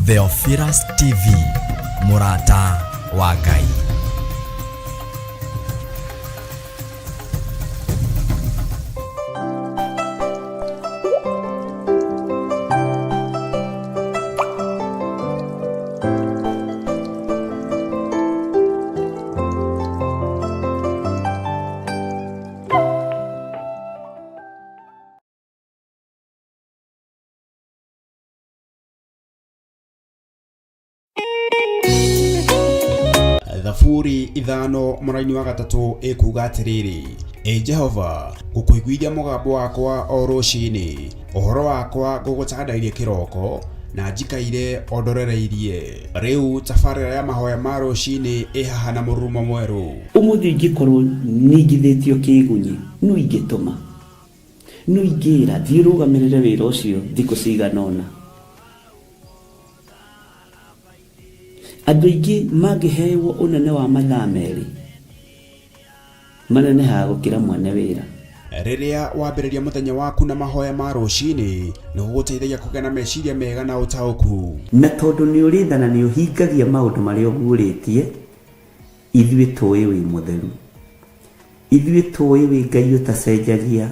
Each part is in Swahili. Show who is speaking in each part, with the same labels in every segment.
Speaker 1: Theophilus TV, Murata wa Ngai.
Speaker 2: Thaburi ithano muraini wa gatatu ikuga atiriri: Jehova, ngukwiguithia mugambo wakwa o rucini, uhoro wakwa ngugutandairie kiroko, na njikaire ondorereirie. Riu tabarira ya mahoya ma rucini ihaha na mururumo mweru.
Speaker 3: Umuthi ingikorwo ningithitio kigunyi no ingituma no ingira thirugamirire wira ucio thiku ciganona. Andũ aingĩ mangĩheyo unene wa mathaa meri manenehaga gũkĩra mwene wĩra.
Speaker 2: Rĩrĩa wambĩrĩria mũthenya waku na mahoya ma rũcinĩ nĩ gũgũteithagia kũgĩa na meciria mega na ũtaũku.
Speaker 3: Na tondũ nĩ ũrĩtha na nĩ ũhingagia maũndũ marĩa ũguũrĩtie, ithuĩ tũĩ wĩ mũtheru, ithuĩ tũĩ wĩ Ngai ũtacenjagia,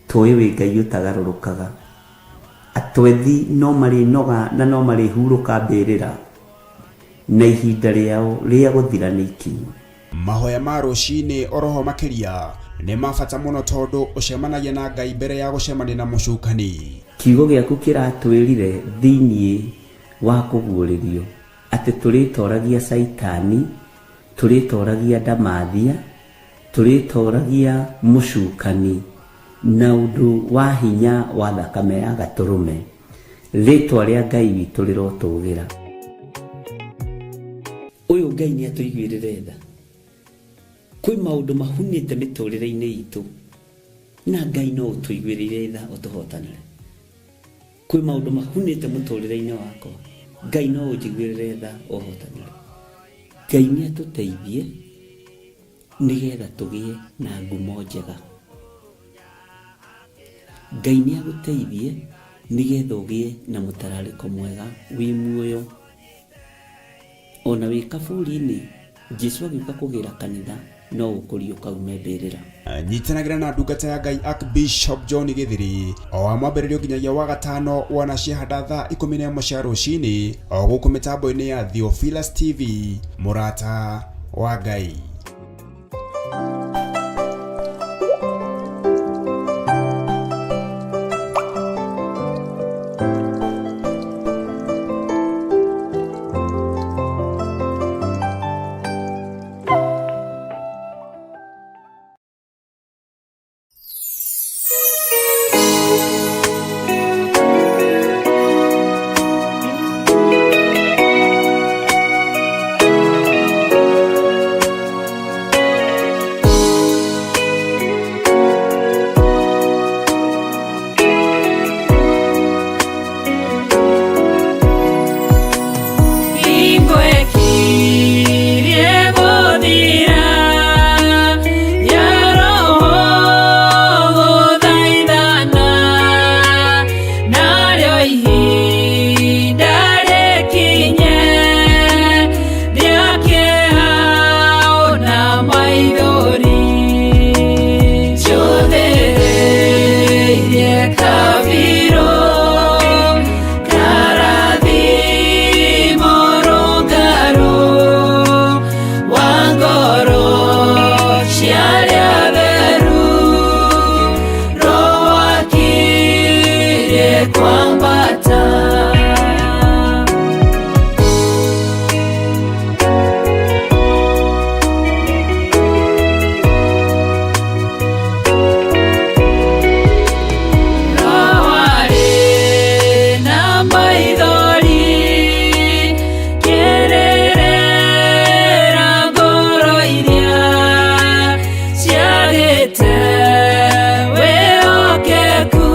Speaker 3: tũĩ wĩ Ngai ũtagarũrũkaga. Atwethi no marĩnoga na no marĩhurũka mbĩrĩra, na ihinda rĩao rĩa gũthira nĩ ikinyu.
Speaker 2: Mahoya ma rũcinĩ oroho makĩria nĩ mabata mũno tondũ ũcemanagia na Ngai mbere ya gũcemania na mũcukani.
Speaker 3: Kiugo gĩaku kĩratwĩrire thĩinĩ wa kũguũrĩrio atĩ tũrĩtoragia Saitani, tũrĩtoragia Ndamathia, tũrĩtoragia mũcukani na ũndũ wa hinya wa thakame ya Gatũrũme. Rĩtwa rĩa Ngai witũ rĩrotũgĩra. Ũyũ Ngai nĩ atũiguĩrĩre tha. Kwĩ maũndũ mahunĩte mĩtũrĩre-inĩ itũ, na Ngai no ũtũiguĩrĩre tha ũtũhotanĩre. Kwĩ maũndũ mahunĩte mũtũrĩre-inĩ wakwa, Ngai no ũnjiguĩrĩre tha ũhotanĩre. Ngai nĩ atũteithie nĩgetha tũgĩe na ngumo njega. Ngai nĩ agũteithie nĩgetha ũgĩe na mũtararĩko mwega wĩ muoyo. Ona wĩ kaburi-inĩ, Jesũ agĩũka kũgĩra kanitha no ũkũrio kaume mbĩrĩra.
Speaker 2: Nyitanagĩra na ndungata ya Ngai Archbishop John Githiri o wa mwambĩrĩrio nginyagia wa gatano wana ciahanda thaa 11 cia rũcinĩ o gũkũ mĩtambo-inĩ ya Theophilus TV, Murata wa Ngai.
Speaker 4: Wewe okeku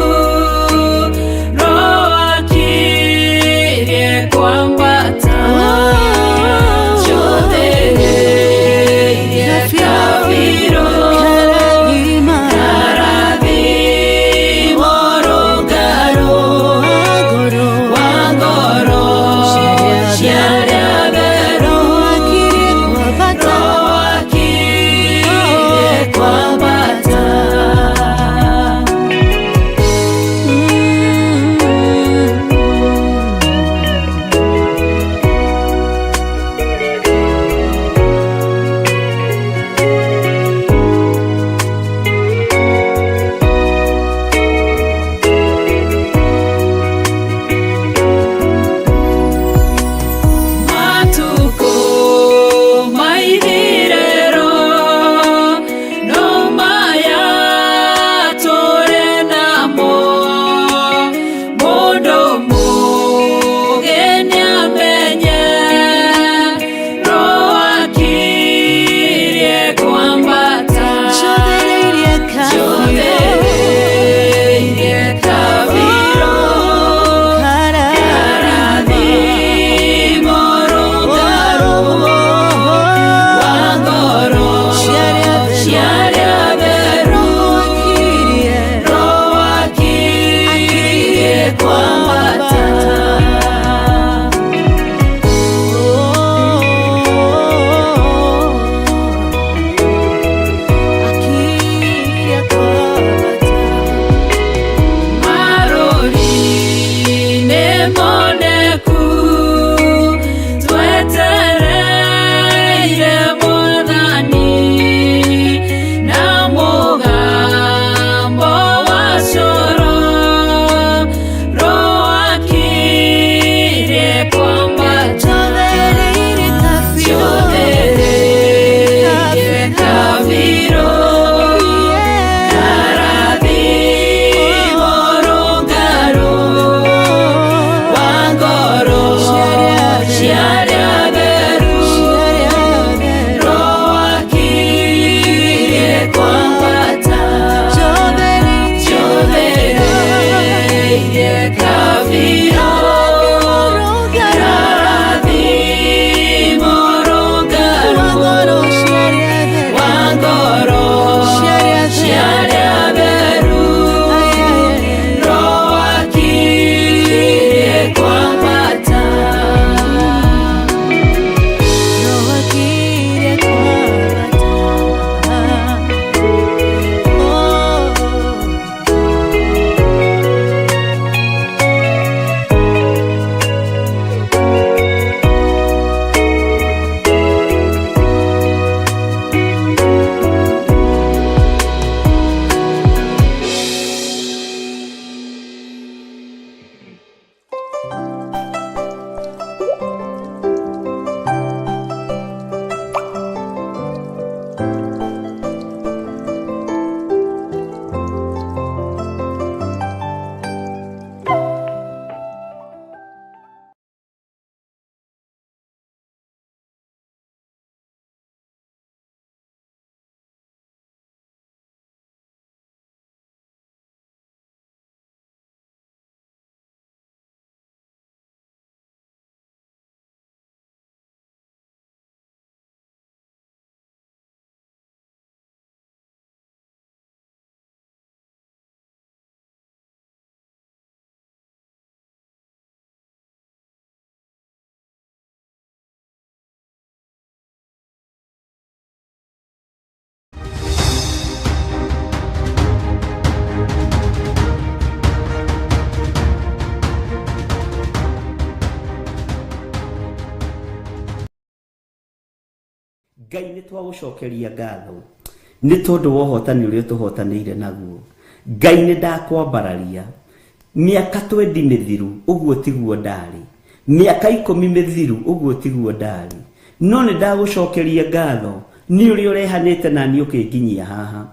Speaker 3: Ngai nĩ twagũcokeria ngatho nĩ tondũ wa ũhotani ũrĩa tũhotanĩire naguo. Ngai nĩ ndakwambararia mĩaka 20 mĩthiru ũguo tiguo ndarĩ, mĩaka 10 mĩthiru ũguo tiguo ndarĩ, no nĩ ndagũcokeria ngatho nĩ ũrĩa ũrehanĩte na niĩ ũkĩnginyia haha,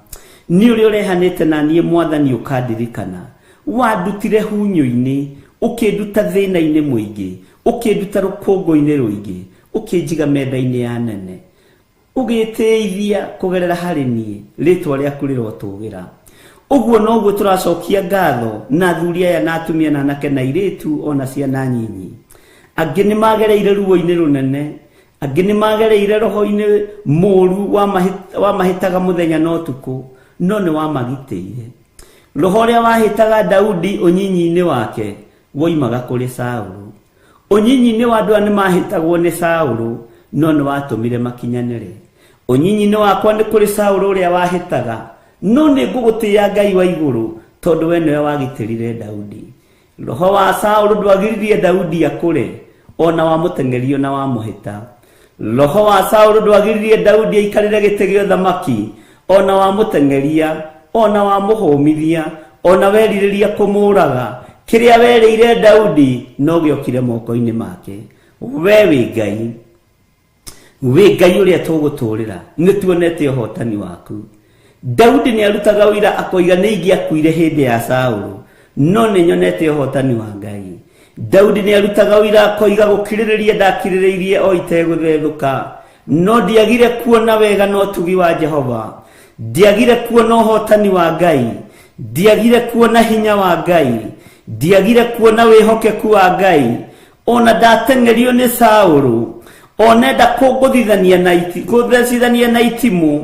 Speaker 3: nĩ ũrĩa ũrehanĩte na niĩ Mwathani ũkandirikana, wandutire hunyo-inĩ ũkĩnduta thĩna-inĩ mũingĩ, ũkĩnduta rũkũngũ-inĩ rũingĩ, ũkĩnjiga metha-inĩ ya nene, ũgĩteithia kũgerera harĩ niĩ, rĩtwa rĩaku rĩrotũgĩra. Ũguo noguo tũracokia ngatho na athuri aya na atumia na anake na airĩtu ona ciana nyinyi. Angĩ nĩ magereire ruo-inĩ rũnene, angĩ nĩ magereire roho-inĩ mũru wamahĩtaga mũthenya na ũtukũ, no nĩ wamagitĩire. Roho ũrĩa wahĩtaga Daudi ũnyinyi-inĩ wake woimaga kũrĩ Saũlũ. Ũnyinyi-inĩ wa andũ aya nĩ mahĩtagwo nĩ Saũlũ, no nĩ watũmire makinyanĩre. Ũnyinyi-inĩ wakwa nĩ kũrĩ Saũlũ ũrĩa wahĩtaga, no nĩ ngũgũtĩĩa Ngai wa igũrũ tondũ we nĩwe wagitĩrire Daudi. Roho wa Saũlũ ndwagiririe Daudi akũre, ona wamũteng'erio na wamũhĩta. Roho wa Saũlũ ndwagiririe Daudi aikarĩre gĩtĩ gĩa ũthamaki, ona wamũteng'eria, ona wamũhũmithia, ona werirĩria kũmũraga. Kĩrĩa werĩire Daudi no gĩokire moko-inĩ make. We wĩ Ngai, wĩ Ngai ũrĩa tũgũtũũrĩra, nĩ tuonete ũhotani waku. Daudi nĩ arutaga ũira akoiga nĩ ingĩakuire hĩndĩ ya Saũlũ, no nĩ nyonete ũhotani wa Ngai. Daudi nĩ arutaga ũira akoiga gũkirĩrĩria ndakirĩrĩirie o itegũthethũka, no ndiagire kuona wega na ũtugi wa Jehova, ndiagire kuona ũhotani wa Ngai, ndiagire kuona hinya wa Ngai, ndiagire kuona wĩhokeku wa Ngai. Ona ndateng'erio nĩ Saũlũ, onenda kũngũthecithania na itimũ,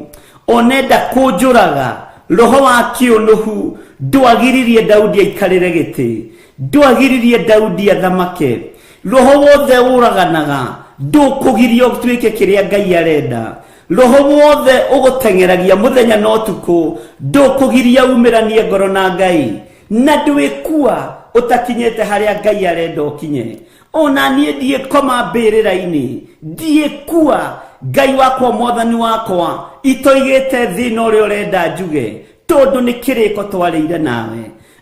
Speaker 3: onenda kũnjũraga, roho wa kĩũnũhu ndwagiririe Daudi aikarĩre gĩtĩ, ndwagiririe Daudi athamake. Roho wothe ũraganaga ndũkũgiria ũtuĩke kĩrĩa Ngai arenda. Roho wothe ũgũteng'eragia mũthenya na ũtukũ ndũkũgiria umĩranie ngoro na Ngai, na ndwĩkua ũtakinyĩte harĩa Ngai arenda ũkinye. Ona niĩ ndiĩkoma mbĩrĩra-inĩ, ndiĩkua. Ngai wakwa, Mwathani wakwa, itoigĩte thĩna ũrĩa ũrenda njuge, tondũ nĩ kĩrĩko twarĩire nawe.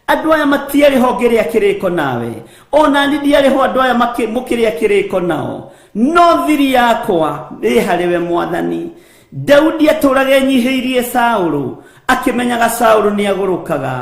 Speaker 3: Andũ aya matiarĩ ho ngĩrĩa kĩrĩko nawe, ona niĩ ndiarĩ ho andũ aya mũkĩrĩa kĩrĩko nao, no thiri yakwa ĩ harĩ we Mwathani. Daudi atũũraga enyihĩirie Saũlũ, akĩmenyaga Saũlũ nĩ agũrũkaga,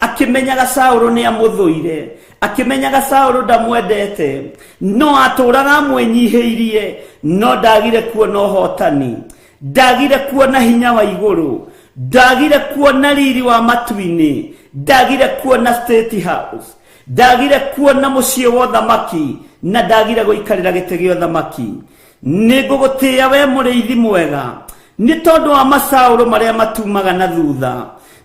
Speaker 3: akĩmenyaga Saũlũ nĩ amũthũire, akĩmenyaga Saũlũ ndamwendete, no atũũraga amwenyihĩirie, no ndagire kuona ũhotani, ndagire kuona hinya wa igũrũ, ndagire kuona riri wa matu-inĩ, ndagire kuona State House, ndagire kuona muciĩ wa ũthamaki na ndagire gũikarĩra gĩtĩ gĩa ũthamaki. Nĩngũgũtĩĩa we mũrĩithi mwega nĩ tondũ wa macaũrũ marĩa matumaga na thutha,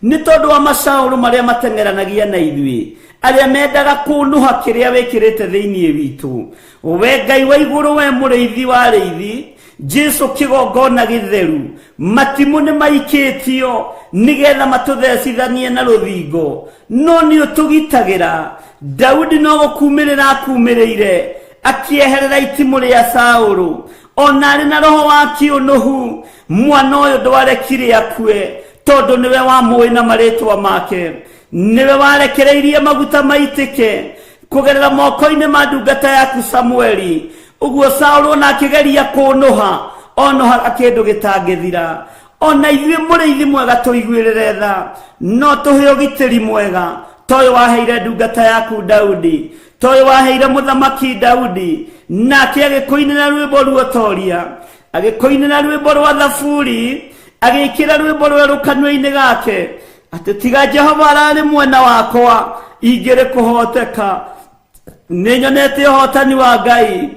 Speaker 3: nĩ tondũ wa macaũrũ marĩa mateng'eranagia na ithuĩ, arĩa mendaga kũnũha kĩrĩa wĩkĩrĩte thĩinĩ witũ. We Ngai wa igũrũ, we mũrĩithi wa arĩithi, Jesu kĩgongona gĩtheru, matimũ nĩ maikĩtio nĩgetha matũthecithanie na rũthingo, no nĩ ũtũgitagĩra. Daudi no gũkumĩrĩra akumĩrĩire akĩeherera itimũ rĩa Saũlũ, ona arĩ na roho wa kĩũnũhu. Mwana ũyũ ndwarekire akue tondũ nĩwe wamũĩ na marĩtwa make, nĩwe warekereirie maguta maitĩke kũgerera moko-inĩ ma ndungata yaku Samueli. Ũguo Saũlũ ona akĩgeria kũnũha, onohaga kĩndũ gĩtangĩthira. Ona ithuĩ mũrĩithi mwega tũiguĩrĩre tha, no tũhe ũgitĩri mwega toyũ waheire ndungata yaku Daudi, toyũ waheire mũthamaki Daudi, nake agĩkũinĩra rwĩmbo ruotoria, agĩkũinĩra rwĩmbo rwa thaburi, agĩkĩra rwĩmbo rwerũ kanua-inĩ gake, atĩ tiga Jehova ararĩ mwena wakwa, ingĩrĩ kũhoteka. Nĩnyonete ũhotani wa Ngai,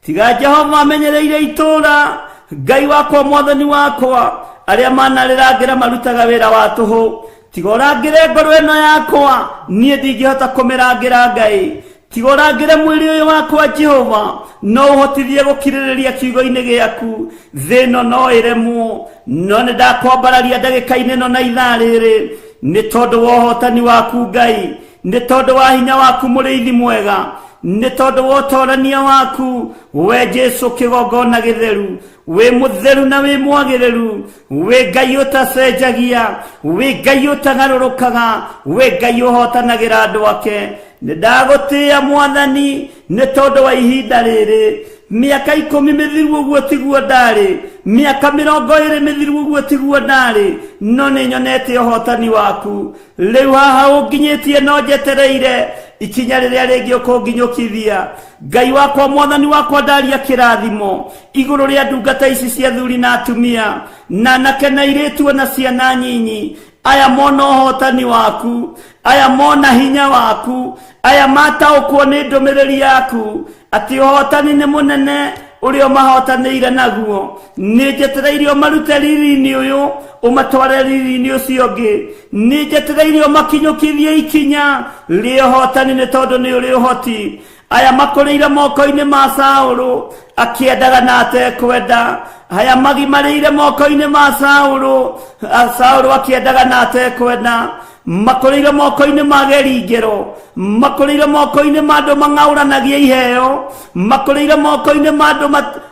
Speaker 3: tiga Jehova amenyereire itũũra, Ngai wakwa mwathani wakwa, arĩa manarĩrangĩra marutaga wĩra wa tũhũ. Tiga ũrangĩre ngoro ĩno yakwa, niĩ ndingĩhota kũmĩrangĩra Ngai. Tiga ũrangĩre mwĩrĩ ũyũ wakwa Jehova, no ũhotithie gũkirĩrĩria kiugo-inĩ gĩaku. Thĩ ĩno no ĩremwo, no nĩ ndakwambararia ndagĩka-inĩ ĩno na ithaa rĩrĩ, nĩ tondũ wa ũhotani waku Ngai, nĩ tondũ wa hinya waku mũrĩithi mwega, nĩ tondũ wa ũtorania waku, we Jesu kĩgongona gĩtheru, we mũtheru na we mwagĩrĩru, we Ngai ũtacenjagia, we Ngai ũtagarũrũkaga, we Ngai ũhotanagĩra andũ ake. Nĩ ndagũtĩĩa Mwathani nĩ tondũ wa ihinda rĩrĩ. Mĩaka 10 mĩthiru ũguo tiguo ndarĩ, mĩaka 20 mĩthiru ũguo tiguo ndarĩ, no nĩ nyonete ũhotani waku. Rĩu haha ũnginyĩtie no njetereire ikinya rĩrĩa rĩngĩ ũkũnginyũkithia. Ngai wakwa Mwathani wakwa ndaria kĩrathimo igũrũ rĩa ndungata ici cia thuri na atumia, na anake na airĩtu na ciana nyinyi. Aya mona ũhotani waku, aya mona hinya waku, aya mataũkwo nĩ ndũmĩrĩri yaku atĩ ũhotani nĩ mũnene ũrĩa mahotanĩire naguo. Nĩ njetereire ũmarute riri-inĩ ũyũ ũmatware riri-inĩ ũcio ũngĩ. Nĩ njetereire ũmakinyũkithie ikinya rĩa ũhotani nĩ tondũ nĩ ũrĩ ũhoti. Aya makũrĩire moko-inĩ ma Saũlũ akĩendaga na atekwenda. Aya magimarĩire moko-inĩ ma Saũlũ, Saũlũ akĩendaga na atekwenda. Makũrĩire moko-inĩ ma geringero, makũrĩire moko-inĩ ma andũ mang'aũranagia iheo, makũrĩire moko-inĩ ma andũ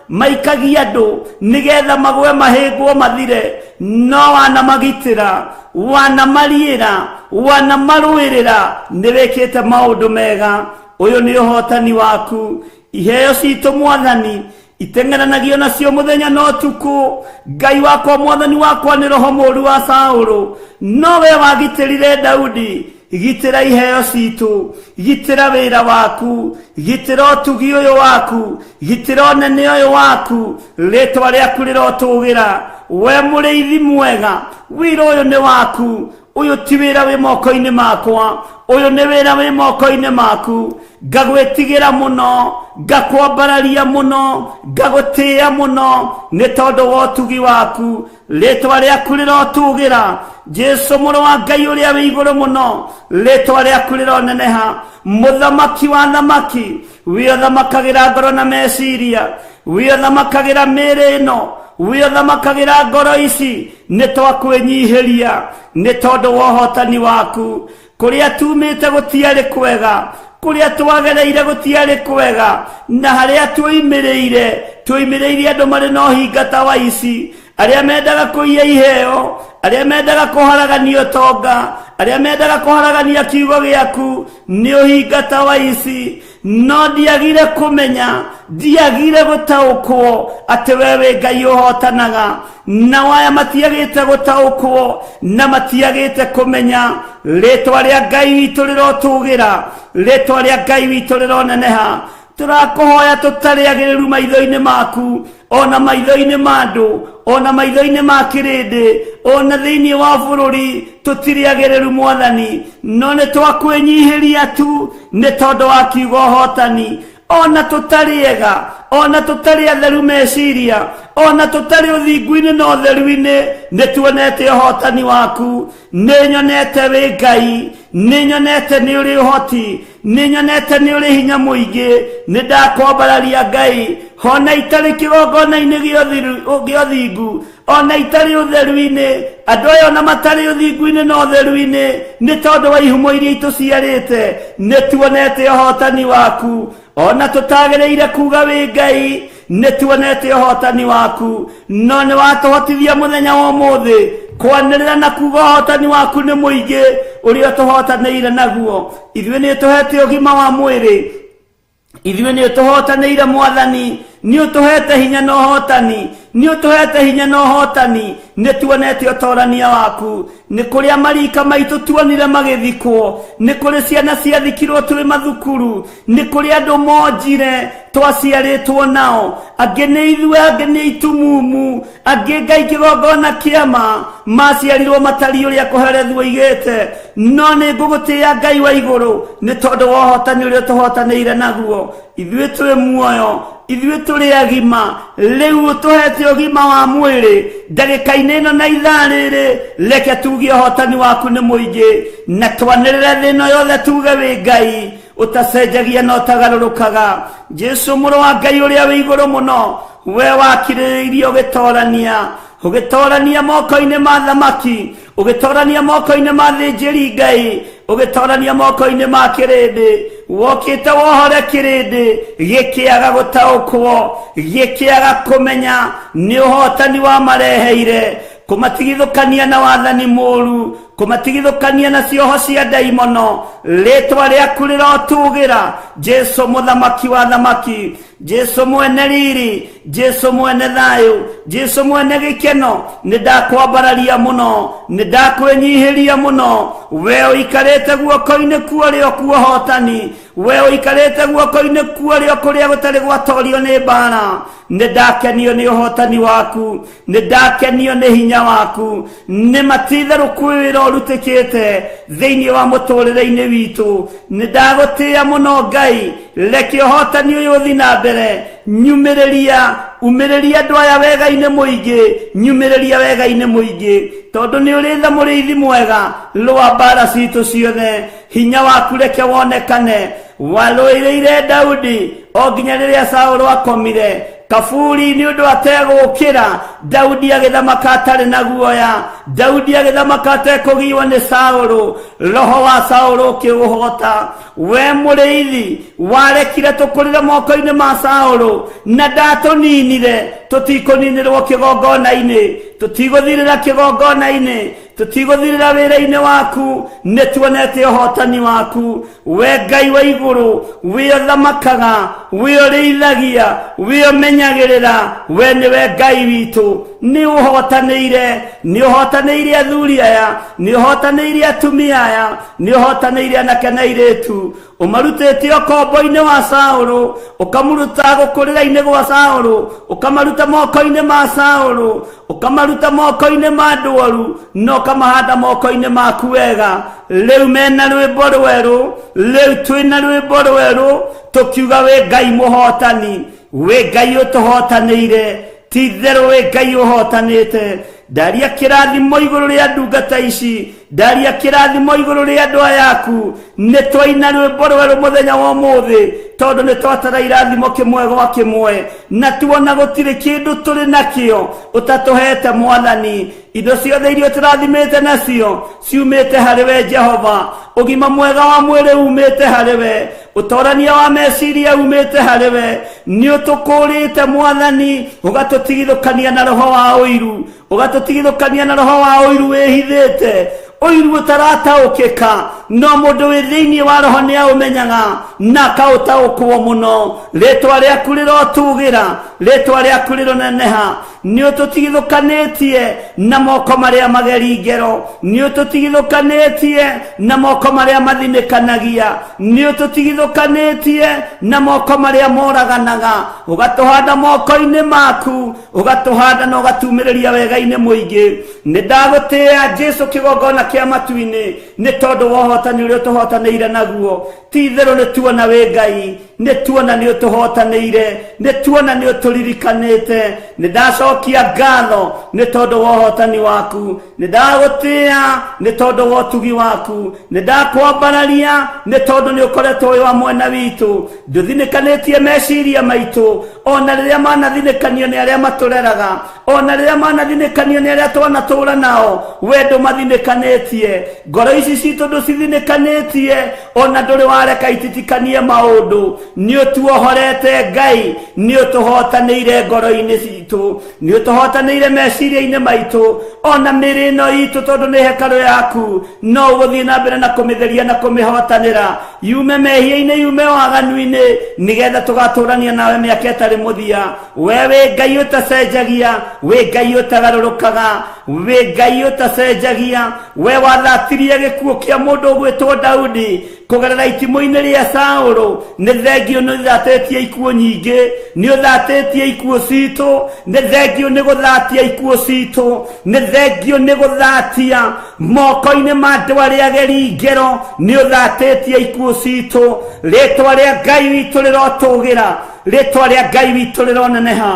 Speaker 3: maikagia andũ nĩgetha magwe mahĩngwo mathire. No wanamagitĩra, wanamariĩra, wanamarũĩrĩra, nĩwĩkĩte maũndũ mega. Ũyũ nĩ ũhotani waku. Iheo citũ Mwathani iteng'eranagio nacio mũthenya na ũtukũ. Ngai wakwa Mwathani wakwa nĩ roho mũũru wa Saũlũ, no we wagitĩrire Daudi. Gitĩra iheo citũ, gitĩra wĩra waku, gitĩra ũtugi ũyũ waku, gitĩra ũnene ũyũ waku. Rĩtwa rĩaku rĩrotũgĩra, we mũrĩithi mwega, wĩra ũyũ nĩ waku. Ũyũ ti wĩra wĩ moko-inĩ makwa, ũyũ nĩ wĩra wĩ moko-inĩ maku. Ngagwĩtigĩra mũno, ngakwambararia mũno, ngagũtĩĩa mũno nĩ tondũ wa ũtugi waku. Rĩtwa rĩaku rĩrotũgĩra, Jesu mũrũ wa Ngai ũrĩa wĩ igũrũ mũno, rĩtwa rĩaku rĩroneneha. Mũthamaki wa thamaki, we ũthamakagĩra ngoro na meciria, we ũthamakagĩra mĩĩrĩ ĩno, we ũthamakagĩra ngoro ici. Nĩ twakwĩnyihĩria nĩ tondũ wa ũhotani waku. Kũrĩa tumĩte gũtiarĩ kwega, kũrĩa twagereire gũtiarĩ kwega, na harĩa twoimĩrĩire andũ marĩ na ũhingata wa ici, arĩa mendaga kũiya iheo, arĩa mendaga kũharagania ũtonga, arĩa mendaga kũharagania kiugo gĩaku, nĩ ũhingata wa ici. No ndiagire kũmenya, ndiagire gũtaũkwo atĩ we wĩ Ngai ũhotanaga. Na aya matiagĩte gũtaũkwo na matiagĩte kũmenya. Rĩtwa rĩa Ngai witũ rĩrotũgĩra, rĩtwa rĩa Ngai witũ rĩroneneha. turakohoya tutariagiriru maitho-ini maku, ona maitho-ini mandu, ona maitho-ini ma kirindi, ona thiini wa bururi tutiriagiriru Mwathani, no ni twakwenyihiria tu ni tondu wa kiugo hotani. Ona tutariega, ona tutari atheru meciria, ona tutari uthingu-ini na utheru-ini, ni tuonete hotani waku, ni nyonete wi Ngai, ni nyonete ni uri hoti, ni nyonete ni uri hinya muingi, ni ndakwambararia Ngai, ona itari kigongona-ini gia uthingu, ona itari utheru-ini, andu aya ona matari uthingu-ini na utheru-ini, ni tondu wa ihumo iria ituciarite, ni tuonete hotani waku. Ona tutagereire kuga wi Ngai, ni tuonete hotani waku, no ni watuhotithia muthenya wa umuthi kwanirira na kuga hotani waku ni muingi uria tuhotanire naguo. Ithuĩ ni tuhete ugima wa mwiri, ithuĩ ni tuhotanire Mwathani, ni utuhete hinya na hotani, ni utuhete hinya na hotani, ni tuonete utorania waku. Ni kuria marika maitu tuonire magithikwo, ni kuri ciana ciathikirwo turi mathukuru, ni kuri andu monjire twaciaritwo nao, angi ni ithuĩ, angi ni itumumu, angi Ngai kigongona kiama maciarirwo matari uria kuherethwo igite. No ni ngugutia Ngai wa iguru ni tondu wa hotani uria tuhotanire naguo. Ithuĩ turi muoyo, ithuĩ turi agima, riu tuhete ugima wa mwiri ndagika-ini ino na ithaa riri, reke tugie hotani waku ni muingi, na twanirire thina yothe tuge wi Ngai utacenjagia na utagarurukaga. Jesu muru wa Ngai uria wi iguru muno, we wakiririirie ugitorania moko-ini ma thamaki, ugitorania moko-ini ma thinjiri Ngai, ugitorania moko-ini ma kirindi, wokite wohore kirindi gikiaga gutaukwo, gikiaga kumenya ni uhotani wa mareheire, kumatigithukania na wathani muru, kumatigithukania na cioho cia ndaimono. Ritwa riaku rirotugira Jesu muthamaki wa thamaki, Jesu mwene riri, Jesu mwene thayu, Jesu mwene gikeno. Ni ndakwambararia muno, ni ndakwenyihiria muno, we uikarite guoko-ini kuorio kuo hotani, we uikarite guoko-ini kuorio kuria gutari gwatorio ni mbara. Ni ndakenio ni uhotani waku, ni ndakenio ni hinya waku, ni matitharuku wira urutikite thiini wa muturire-ini witu. Ni ndagutia muno Ngai, reke uhotani uyu uthi na mbere. Nyumiriria, umiriria andu aya wega-ini muingi, nyumiriria wega-ini muingi, tondu ni uri tha muriithi mwega rwa mbara citu ciothe. Hinya waku reke wonekane, waruiriire Daudi o nginya riria Saulu akomire kaburi ni undu ategukira. Daudi agithamaka atari na guoya, Daudi agithamaka atekugiwa ni Saulu, roho wa Saulu ukiuhota. We muriithi warekire tukurire moko-ini ma Saulu, na ndatuninire tutikuninirwo kigongona-ini, tutiguthirira kigongona-ini, tutiguthirira wira-ini waku. Ni tuonete uhotani waku, we Ngai wa iguru, we uthamakaga, we urithagia, we umenyagirira, we niwe Ngai witu. Ni uhotanire, ni uhotanire athuri aya, ni uhotanire atumia aya, ni uhotanire anake na airitu. Umarutete ukombo-ini wa Saulu, ukamuruta gukurira-ini gwa Saulu, ukamaruta moko-ini ma Saulu, ukamaruta moko-ini ma ndwaru, no ukamahanda moko-ini maku wega. Riu mena rwimbo rweru, riu twina rwimbo rweru tukiuga we Ngai muhotani, we Ngai utuhotanire, ti-theru we Ngai uhotanite. Ndaria kirathimo iguru ria ndungata ici, ndaria kirathimo iguru ria andu ayaku. Ni twaina rwimbo rweru muthenya wa umuthi, tondu ni twatara irathimo kimwe gwa kimwe, na tuona gutiri kindu turi nakio utatuhete Mwathani. Indo ciothe iria turathimite nacio ciumite hari we Jehova. Ugima mwega wa mwiri umite hari we, utorania wa meciria umite hari we. Ni utukurite Mwathani, ugatutigithukania na roho wa uiru, ugatutigithukania na roho wa uiru wihithite, uiru utarataukika. no mundu withiini wa roho ni aumenyaga na kautaukwo muno ritwa riaku rirotugira ritwa riaku rironeneha ni ututigithukanetie na moko maria mageri ngero ni ututigithukanetie na moko maria mathinikanagia ni ututigithukanetie na moko maria moraganaga ugatuhanda moko-ini maku ugatuhanda na ugatumiriria wega-ini muingi ni ndagutia Jesu kigongona kia matu-ini ni tondu wohotani uria tuhotaneire naguo ti theru ni tuona we Ngai ni tuona ni utuhotaneire ni tuona ni uturirikanite ni ndacokia ngatho ni tondu wohotani waku ni ndagutia ni tondu wotugi waku ni ndakwambararia ni tondu ni ukoretwo wa mwena witu nduthinikanitie meciria maitu ona riria manathinikanio ni aria matureraga ona riria manathinikanio ni aria twanatura nao we ndumathinikanĩtie ngoro ici citu nducithinikanĩtie ona nduri wareka ititikanie maundu ni utuohorete Ngai ni utuhotanĩire ngoro-ini citu ni utuhotanĩire meciria-ini maitu ona mĩrĩ itu tondu ni hekalu yaku no guthii na mbere na kumitheria na kumihotanĩra yume mehia-ini yume waganu-ini nigetha tugaturania nawe miaka itari muthia wewe Ngai utacenjagia we Ngai utagarũrũkaga we Ngai utacenjagia we wathatirie gĩkuũ kĩa mũndũ gwĩtwo Daudi kugerera itimu-ini ria Saũlũ ni thengio ni thatĩtie ikuũ nyingĩ ni ũthatĩtie ikuũ citu ni thengio ni gũthatia ikuũ citu ni thengio ni gũthatia moko-ini ma andũ arĩa ageri ngero ni ũthatĩtie ikuũ citu rĩtwa rĩa Ngai witũ rĩrotũgĩra rĩtwa rĩa Ngai witũ rĩroneneha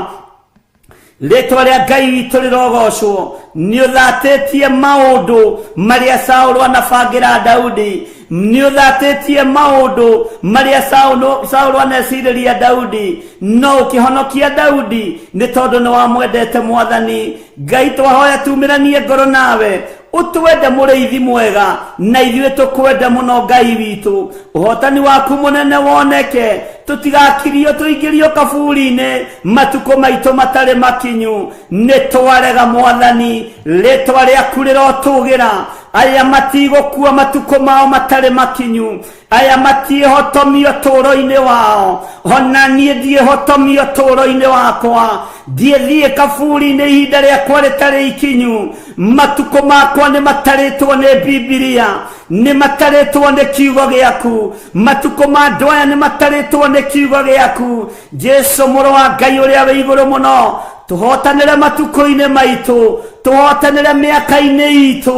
Speaker 3: rĩtwa rĩa Ngai witũ rĩrogocwo ni ũthatĩtie maũndũ maria Saũlũ anabangira Daudi ni ũthatĩtie maũndũ maria Saũlũ anecirĩria Daudi no ũkĩhonokia Daudi ni tondu ni wamwendete Mwathani Ngai twahoya tumiranie ngoro nawe utwende mũrĩithi mwega na ithuĩ tũkwenda mũno Ngai witũ ũhotani waku mũnene woneke tutigakirio tuingĩrio kaburi-inĩ matuko maitũ matarĩ makinyu nĩ twarega Mwathani rĩtwa rĩaku rĩrotũgĩra aya matigũkua matuko mao matarĩ makinyu aya matiĩhotomio tũũro-inĩ wao ona niĩ ndiĩhotomio tũũro-inĩ wakwa ndiĩthiĩ kaburi-inĩ ihinda rĩakwa rĩtarĩ ikinyu matuko makwa nĩ matarĩtwo nĩ Bibilia nĩ matarĩtwo nĩ kiugo gĩaku matuko ma andũ aya nĩ matarĩtwo nĩ kiugo gĩaku Jesu mũrũ wa Ngai ũrĩa wĩ igũrũ mũno tuhotanĩre matuko-inĩ maitũ tuhotanĩre mĩaka-inĩ itũ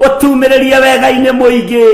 Speaker 3: ũtumĩrĩrie wega-inĩ mũingĩ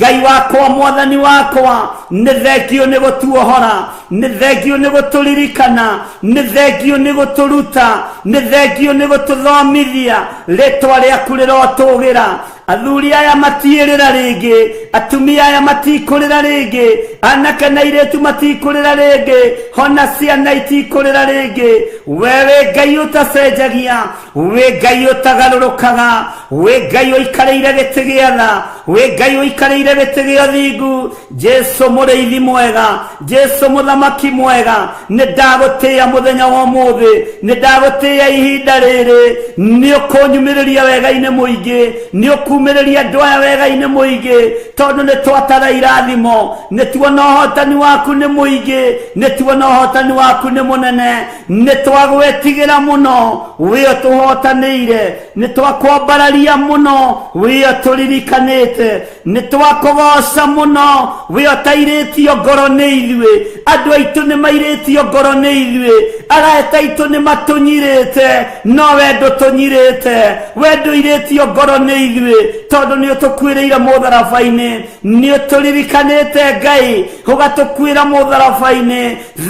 Speaker 3: Ngai wakwa Mwathani wakwa nĩ thengio nĩ gũtuohora nĩ thengio nĩ gũtũririkana nĩ thengio nĩ gũtũruta nĩ thengio nĩ gũtũthomithia rĩtwa rĩaku rĩrotũgĩra athuri aya matiĩrĩra rĩngĩ atumia aya matikũrĩra rĩngĩ anake na airĩtu matikũrĩra rĩngĩ ona ciana itikũrĩra rĩngĩ wewe Ngai utacenjagia we Ngai utagarũrũkaga we Ngai ũikarĩire gĩtĩ gĩa tha we Ngai ũikarĩire gĩtĩ gĩa ũthingu Jesu mũrĩithi mwega Jesu mũthamaki mwega nĩ ndagũtĩĩa mũthenya wa ũmũthĩ nĩ ndagũtĩĩa ihinda rĩrĩ nĩ ũkũnyumĩrĩria wega-inĩ mũingĩ nĩ ũkumĩrĩria andũ aya wega-inĩ mũingĩ tondũ nĩ twatara irathimo nĩ tuona ũhotani waku nĩ mũingĩ nĩ tuona ũhotani waku nĩ mũnene nĩ twagwĩtigĩra mũno we ũtũhotanĩire nĩ twakwambararia mũno we ũtũririkanĩte nĩ twakũgoca mũno we ũtairĩtio ngoro nĩ ithuĩ andũ aitũ nĩ mairĩtio ngoro nĩ ithuĩ arata aitũ nĩ matũnyirĩte no we ndũtũnyirĩte we ndũirĩtio ngoro nĩ ithuĩ tondũ nĩ ũtũkuĩrĩire mũtharaba-inĩ nĩ ũtũririkanĩte Ngai ũgatũkuĩra mũtharaba-inĩ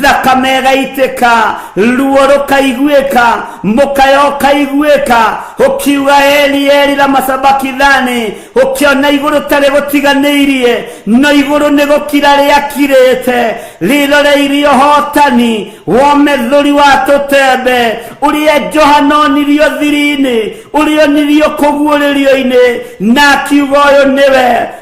Speaker 3: thakame ĩgaitĩka ruo rũkaiguĩka mũkayo ũkaiguĩka ũkiuga Eli Eli lama sabakithani ũkĩona igũrũ tarĩ gũtiganĩirie no igũrũ nĩ gũkira rĩakirĩte rĩroreirie ũhotani wa methũri wa tũtembe ũrĩa Johana onirio thiri-inĩ ũrĩa onirio kũguũrĩrio-inĩ na akiuga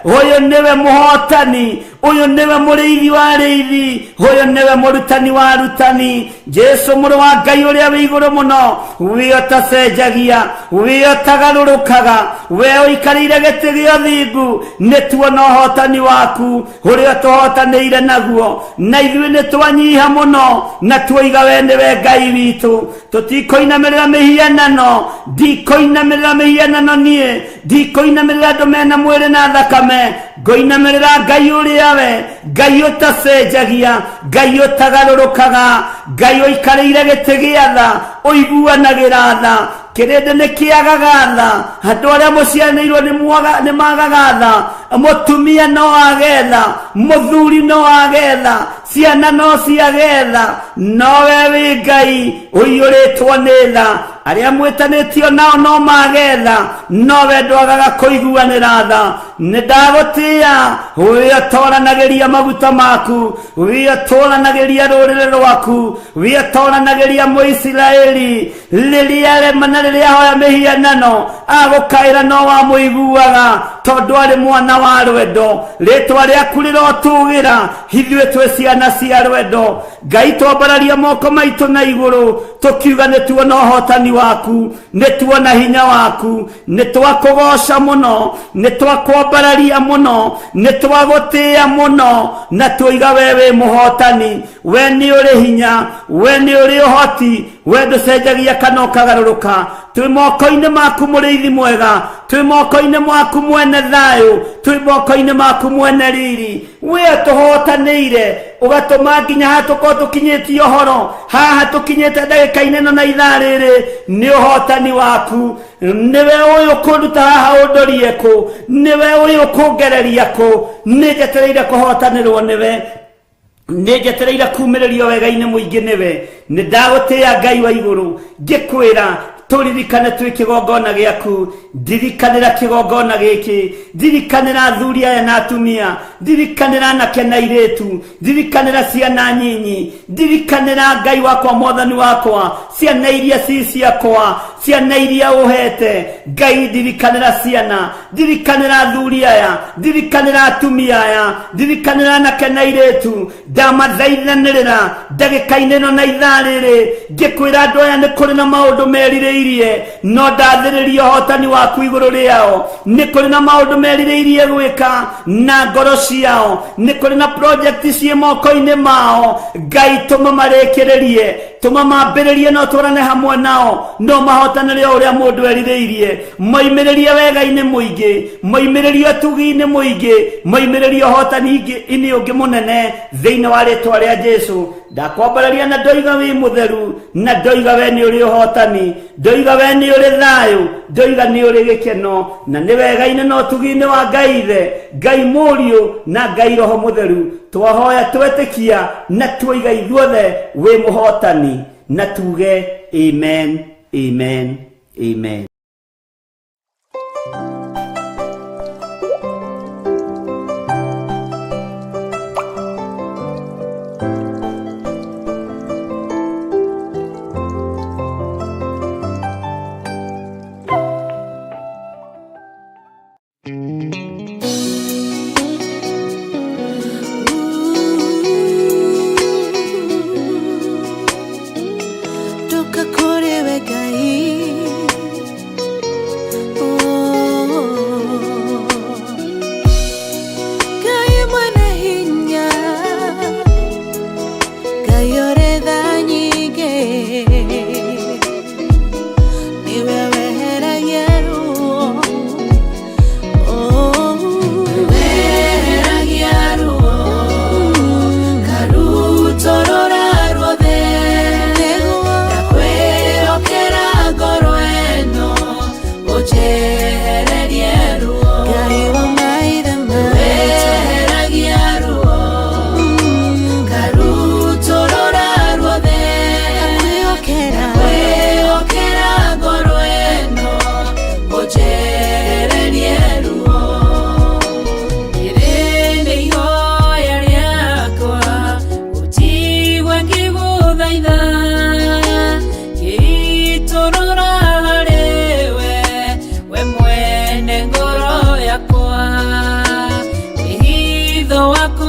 Speaker 3: ũyũ nĩwe mũhotani uyu niwe muriithi wa riithi, uyu niwe murutani wa rutani. Jesu mũrũ wa Ngai ũrĩa wĩ igũrũ mũno, we ũtacenjagia, we ũtagarũrũkaga, we ũikarĩire gĩtĩ gĩa ũthingu, nĩtuona ũhotani waku ũrĩa tũhotanĩire naguo, na ithuĩ nĩtwanyiha mũno na tuoiga we nĩwe Ngai witũ. Tũtikoinamĩrĩra mĩhianano, ndikoinamĩrĩra mĩhianano niĩ, ndikoinamĩrĩra andũ mena mwĩrĩ na thakame, ngoinamĩrĩra Ngai ũrĩa we, Ngai ũtacenjagia, Ngai ũtagarũrũkaga, Ngai ũikarĩire gĩtĩ gĩa tha, ũiguanagĩra tha, kĩrĩndĩ nĩkĩagaga tha, andũ arĩa mũcianĩirwo nĩmagaga tha, mũtumia no age tha, mũthuri no age tha, ciana no ciage tha, nowe wĩ Ngai ũiyũrĩtwo nĩ tha, arĩa mwĩtanĩtio nao no mage tha, nowe ndwagaga kũiguanĩra tha. Nĩndagũtĩĩa ũrĩa ũtooranagĩria maguta maku, ũrĩa ũtooranagĩria rũrĩrĩ rwaku, ũrĩa ũtooranagĩria Mũisiraeli rĩrĩa rema na rĩrĩa hoya mĩhianano, agũkaĩra no wamũiguaga tondũ arĩ mwana wa rwendo. Rĩtwa rĩaku rĩrotũgĩra, ithuĩ twĩ ciana cia rwendo. Ngai twambararia moko maitũ na igũrũ, tũkiuga nĩtuona ũhotani waku, nĩtuona hinya waku, nĩtwakũgoca mũno, nĩtwakwambararia mũno, nĩtwagũtĩĩa mũno, na tuoiga we wĩ mũhotani. We nĩ ũrĩ hinya, we nĩ ũrĩ ũhoti, we ndũcenjagia kana ũkagarũrũka. Twĩ moko-inĩ maku mũrĩithi mwega, twĩ moko-inĩ maku mwene thayũ, twĩ moko-inĩ maku mwene riri. We tũhotanĩire, ũgatũma nginya haha tũkorwo tũkinyĩtie ũhoro, haha tũkinyĩte ndagĩka-inĩ ĩno na ithaa rĩrĩ, nĩ ũhotani waku. Nĩwe ũyũ kũruta haha ũndorie kũ, nĩwe ũyũ kũngereria kũ, nĩnjetereire kũhotanĩrwo nĩwe, nĩnjetereire kumĩrĩrio wega-inĩ mũingĩ nĩwe. Nĩndagũtĩĩa Ngai wa igũrũ, ngĩkwĩra tũririkane twĩ kĩgongona gĩaku. Ndirikanĩra kĩgongona gĩkĩ, ndirikanĩra athuri aya na atumia, ndirikanĩra anake na airĩtu, ndirikanĩra ciana nyinyi, ndirikanĩra Ngai wakwa mwathani wakwa ciana iria ci ciakwa, ciana iria ũhete. Ngai ndirikanĩra ciana, ndirikanĩra athuri aya, ndirikanĩra atumia aya, ndirikanĩra anake na airĩtu. Ndamathaithanĩrĩra ndagĩka-inĩ ĩno na ithaa rĩrĩ, ngĩkwĩra andũ aya nĩ kũrĩ na maũndũ merirĩirie, no ndathĩrĩria ũhotani waku igũrũ rĩao. Nĩ kũrĩ na maũndũ merirĩirie gwĩka na ngoro ciao, nĩ kũrĩ na project ciĩ moko-inĩ mao. Ngai tũma marĩkĩrĩrie, tũma mambĩrĩrie na ũtũrane hamwe nao, no mahotanĩre ũrĩa mũndũ erirĩirie. Moimĩrĩrie wega-inĩ mũingĩ, moimĩrĩrie ũtugi-inĩ mũingĩ, moimĩrĩrie ũhotani-inĩ ũngĩ mũnene thĩinĩ wa rĩtwa rĩa Jesu. Ndakwambararia na ndoiga wĩ mũtheru, na ndoiga we nĩ ũrĩ ũhotani, ndoiga we nĩ ũrĩ thayũ, ndoiga nĩ ũrĩ gĩkeno, na nĩ wega-inĩ na ũtugi-inĩ wa Ngai Ithe, Ngai Mũriũ na Ngai Roho Mũtheru. Twahoya twetĩkia na tuoiga ithuothe wĩ mũhotani, na tuge amen, amen, amen. Wako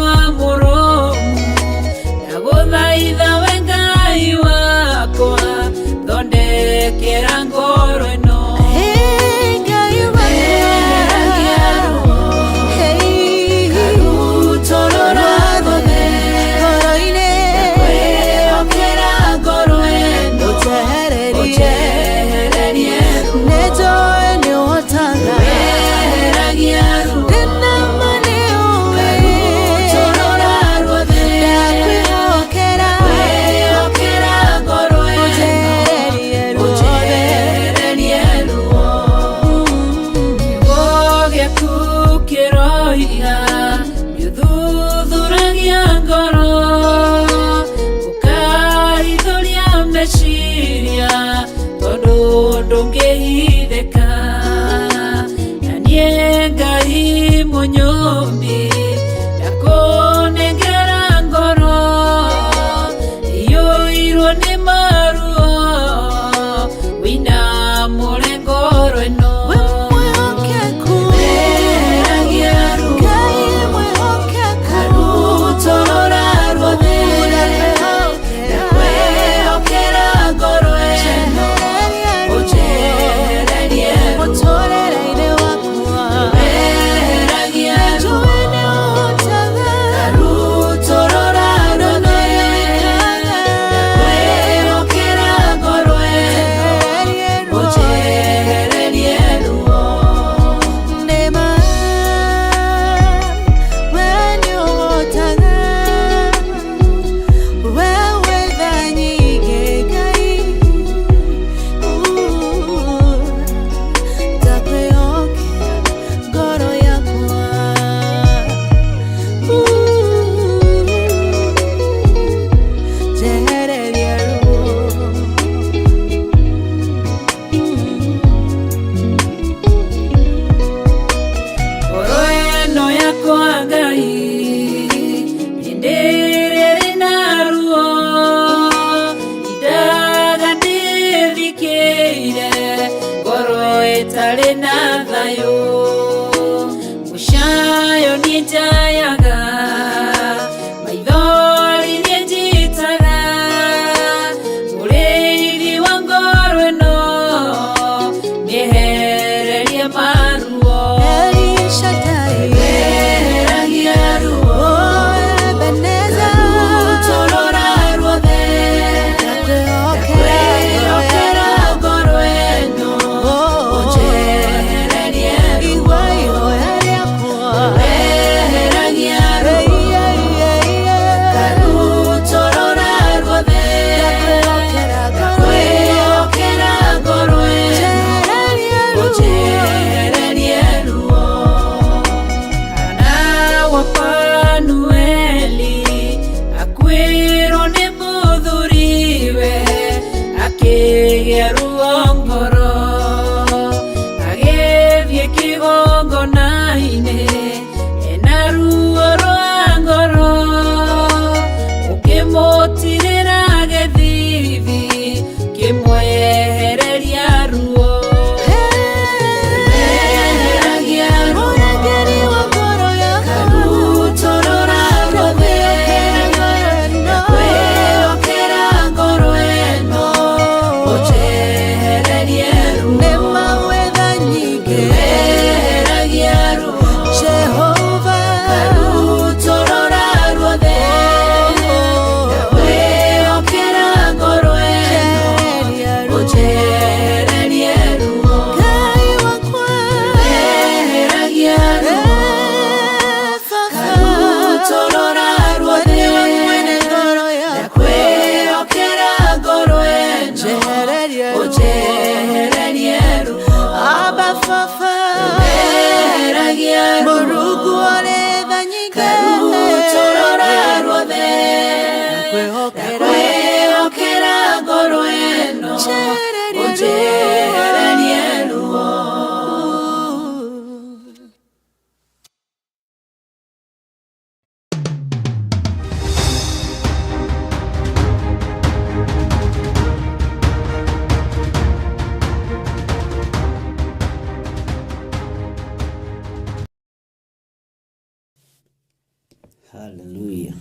Speaker 3: Haleluya.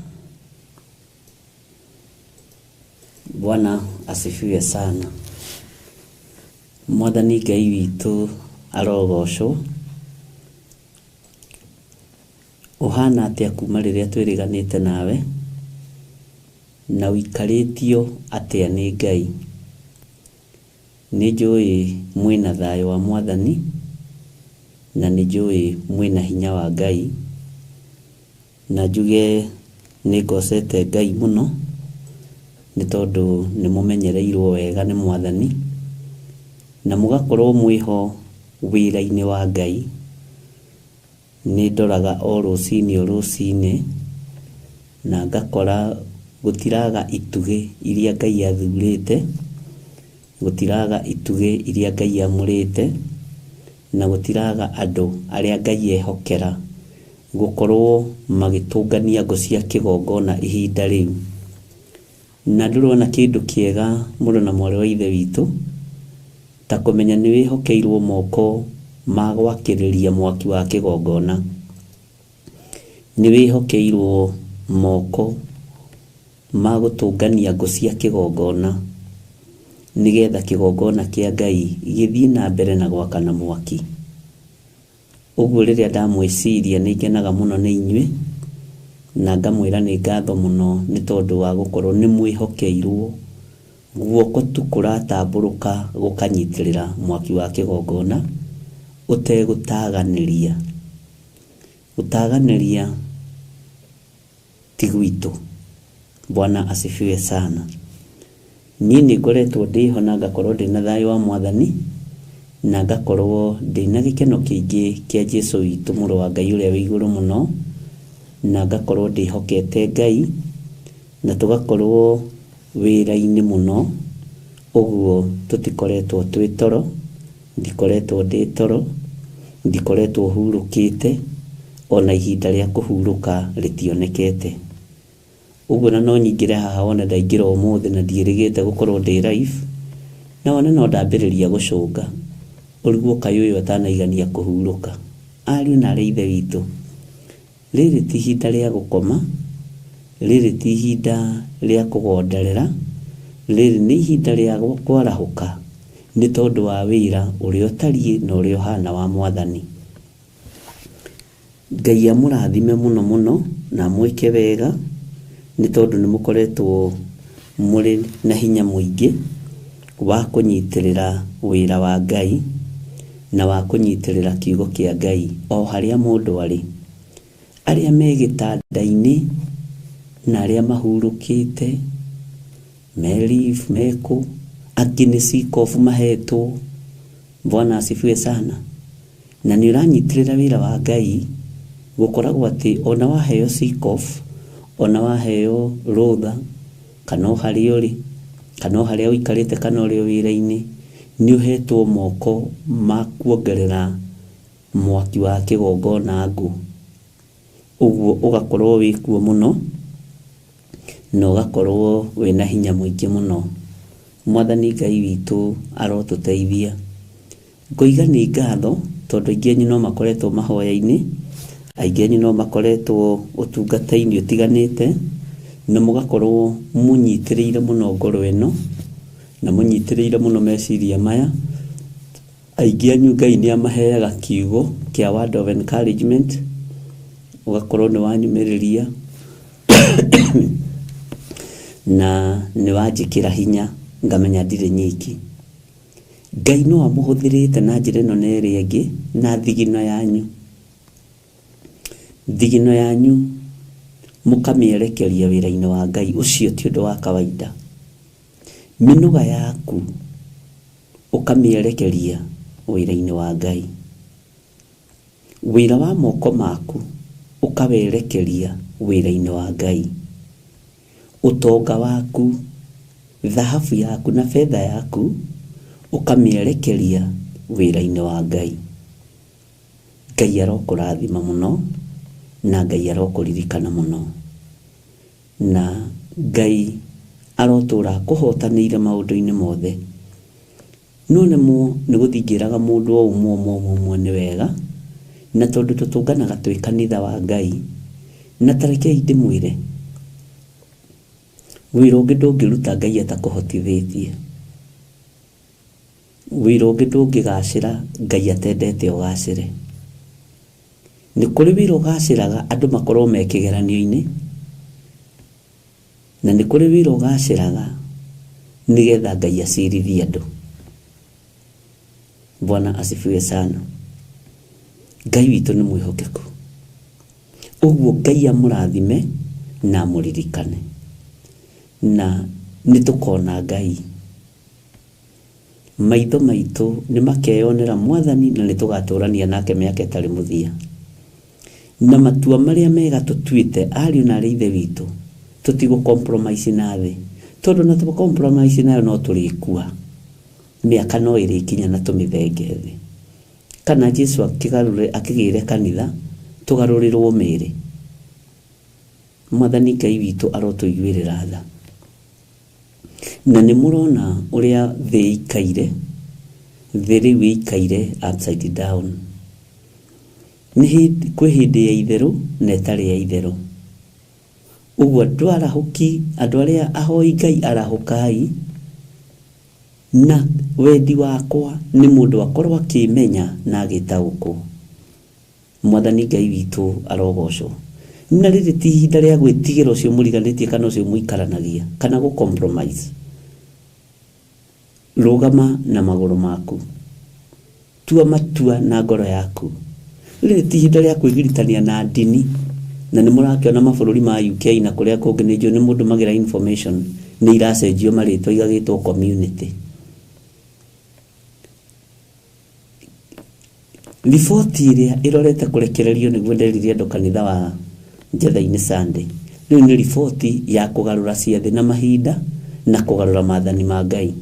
Speaker 3: Bwana asifiwe sana. Mwathani Ngai witũ arogocwo. Ũhana atĩa kuma rĩrĩa twĩrĩganĩte nawe, na ũikarĩtio atĩa nĩ Ngai? Nĩnjũĩ mwĩna thayũ wa Mwathani, na nĩnjũĩ mwĩna hinya wa Ngai, na njuge nĩngocete Ngai mũno nĩ tondũ nĩmũmenyereirwo wega nĩ Mwathani, na mũgakorwo mwĩho wĩra-inĩ wa Ngai. Nĩndoraga o rũcinĩ na ngakora gũtiraga itugĩ iria Ngai athurĩte, gũtiraga itugĩ iria Ngai amũrĩte, na gũtiraga andũ arĩa Ngai ehokera gũkorwo magĩtũngania ngũ cia kĩgongona ihinda rĩu. Na ndĩrona kĩndũ kĩega mũndũ na mwarĩ wa ithe witũ, ta kũmenya nĩwĩhokeirwo moko ma gwakĩrĩria mwaki wa kĩgongona. Nĩwĩhokeirwo moko ma gũtũngania ngũ cia kĩgongona, nĩgetha kĩgongona kĩa Ngai gĩthiĩ na mbere na gwakana mwaki. Ũguo rĩrĩa ndamwĩciria nĩngenaga mũno nĩ inyuĩ, na ngamwĩra nĩ ngatho mũno nĩ tondũ wa gũkorwo nĩmwĩhokeirwo guoko tu kũratambũrũka gũkanyitĩrĩra mwaki wa kĩgongona ũtegũtaganĩria. Gũtaganĩria ti gwitũ. Bwana asifiwe sana. Niĩ nĩngoretwo ndĩho na ngakorwo ndĩna thayũ wa Mwathani, na ngakorwo ndĩna gĩkeno kĩingĩ kĩa Jesũ witũ mũrũ wa Ngai ũrĩa wĩ igũrũ mũno, na ngakorwo ndĩhokete Ngai, na tũgakorwo wĩra-inĩ mũno. Ũguo tũtikoretwo twĩ toro, ndikoretwo ndĩ toro, ndikoretwo hurũkĩte, ona ihinda rĩa kũhurũka rĩtionekete. Ũguo na no nyingĩre haha wone ndaingĩra ũmũthĩ na ndiĩrĩgĩte gũkorwo ndĩ live, na wone no ndambĩrĩria gũcũnga ũriguo kayũyũ atanaigania kũhurũka. Ariũ na arĩ ithe witũ, rĩrĩ ti ihinda rĩa gũkoma, rĩrĩ ti ihinda rĩa kũgonderera, rĩrĩ nĩ ihinda rĩa kwarahũka nĩ tondũ wa wĩra ũrĩa ũtariĩ na ũrĩa ũhana wa Mwathani. Ngai amũrathime mũno mũno na mwĩke wega, nĩ tondũ nĩmũkoretwo mũrĩ na hinya mũingĩ wa kũnyitĩrĩra wĩra wa Ngai na wa kũnyitĩrĩra kiugo kĩa Ngai o harĩa mũndũ arĩ. Arĩa me gĩtanda-inĩ na arĩa mahurũkĩte, me leave, mekũ, angĩ nĩ sick off mahetwo. Bwana asifiwe sana. Na nĩ ũranyitĩrĩra wĩra wa Ngai, gũkoragwo atĩ ona waheo sick off, ona waheo rũtha, kana o harĩa ũrĩ, kana o harĩa ũikarĩte, kana ũrĩ wĩra-inĩ, nĩ ũhetwo moko ma kuongerera mwaki wa kĩgongona ngũ. Ũguo ũgakorwo wĩkuo mũno, na ũgakorwo wĩna hinya mũingĩ mũno. Mwathani Ngai witũ arotũteithia. Ngoiga nĩ ngatho tondũ aingĩ anyu no makoretwo mahoya-inĩ, aingĩ anyu no makoretwo ũtungata-inĩ ũtiganĩte, na mũgakorwo mũnyitĩrĩire mũno ngoro ĩno, na mũnyitĩrĩire mũno meciria maya. Aingĩ anyu Ngai nĩ amaheaga kiugo kĩa word of encouragement, ũgakorwo nĩ wanyumĩrĩria na nĩ wanjĩkĩra hinya, ngamenya ndirĩ nyiki. Ngai no amũhũthĩrĩte na njĩra ĩno na ĩrĩa ĩngĩ na thigino yanyu. Thigino yanyu mũkamĩerekeria wĩra-inĩ wa Ngai, ũcio ti ũndũ wa kawaida. Mĩnoga yaku ũkamĩerekeria wĩra-inĩ wa Ngai. Wĩra wa moko maku ũkawerekeria wĩra-inĩ wa Ngai. Ũtonga waku, thahabu yaku na fedha yaku ũkamĩerekeria wĩra-inĩ wa Ngai. Ngai arokũrathima mũno, na Ngai arokũririkana mũno, na Ngai arotũra kũhotanĩire maũndũ-inĩ mothe. No nĩ gũthingĩraga mũndũ o ũmwe nĩ wega, na tondũ tũtũnganaga twĩ kanitha wa Ngai, na tarekei ndĩmwĩre, wĩra ũngĩ ndũngĩruta Ngai atakũhotithĩtie. wĩra ũngĩ ndũngĩgacĩra Ngai atendete ũgacĩre. Nĩ kũrĩ wĩra ũgacĩraga andũ makorwo me kĩgeranio-inĩ, na nĩ kũrĩ wĩra ũgacĩraga nĩgetha Ngai acirithie andũ. Bwana asifiwe sana. Ngai witũ nĩ mwĩhokeku. Ũguo Ngai amũrathime na amũririkane. Na nĩtũkona Ngai. Maitho maitũ nĩmakeyonera Mwathani na nĩtũgatũrania nake mĩaka ĩtarĩ mũthia. Na matua marĩa mega tũtuĩte ariũ na ithe witũ tũtigũ compromise na thĩ. Tondũ na tũba compromise nayo no tũrĩkua. Mĩaka no ĩrĩkinya na tũmĩthenge thĩ. Kana Jesu akĩgĩre kanitha tũgarũrĩrwo mĩĩrĩ. Mwathani Ngai witũ arotũiguĩrĩra tha. Na nĩ mũrona ũrĩa thĩ ikaire, thĩ rĩu ikaire upside down. Kwĩ hĩndĩ ya itherũ na ĩtarĩ ya itherũ. Ũguo andũ arahũki, andũ arĩa ahoi Ngai arahũkai, na wendi wakwa nĩ mũndũ akorwo akĩmenya na agĩtaũkwo. Mwathani Ngai witũ arogocwo. Na rĩrĩ ti ihinda rĩa gwĩtigĩra ũcio mũriganĩtie kana ũcio mũikaranagia kana gũ compromise. Rũgama na magũrũ maku. Tua matua na ngoro yaku. Rĩrĩ ti ihinda rĩa kwĩgiritania na ndini. Na nĩ mũrakĩona mabũrũri ma UK na kũrĩa kũngĩ nĩ mũndũ magĩra information nĩ iracenjio marĩtwa igagĩtwo community. Riboti ĩrĩa ĩrorete kũrekererio nĩguo nderirie andũ kanitha wa Njatha-inĩ Sunday. Rĩu nĩ riboti ya kũgarũra ciathĩ na mahinda na kũgarũra maathani ma Ngai.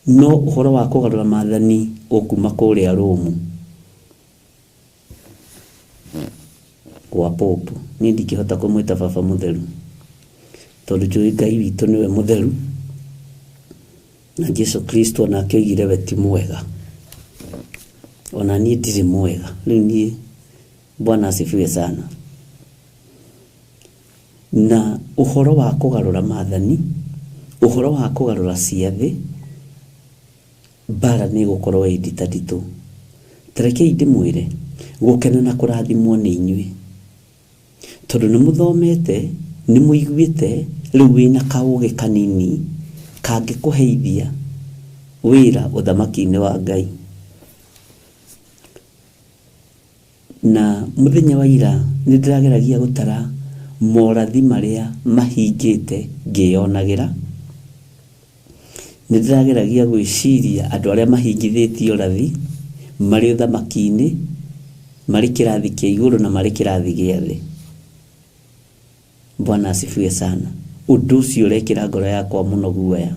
Speaker 3: No ũhoro wa kũgarũra maathani ũkuma kũrĩa Rome kwa Pope. Niĩ ndingĩhota kũmwĩta baba mũtheru tondũ njũĩ Ngai witũ nĩwe mũtheru na Jesu Kristo nake oigire we ti mwega. Ona niĩ ndirĩ mwega. Rĩu niĩ Bwana asifiwe sana. Na ũhoro wa kũgarũra maathani, ũhoro wa kũgarũra ciathĩ, bara nĩ gũkorwo nditũ. Tarekei ndĩmwĩre gũkena na kũrathimwo nĩ inyuĩ. Tondũ nĩ mũthomete, nĩ mũiguĩte, rĩu wĩna kaũgĩ kanini kangĩkũheithia wĩra ũthamaki-inĩ wa Ngai. Na mũthenya wa ira nĩ ndĩrageragia gũtara morathi marĩa mahingĩte ngĩyonagĩra. Nĩ ndĩrageragia gwĩciria andũ arĩa mahingithĩtio ũrathi marĩ ũthamaki-inĩ, marĩ kĩrathi kĩa igũrũ na marĩ kĩrathi gĩa thĩ. Bwana asifiwe sana. Ũndũ ũcio ũrekĩra ngoro yakwa mũno guoya.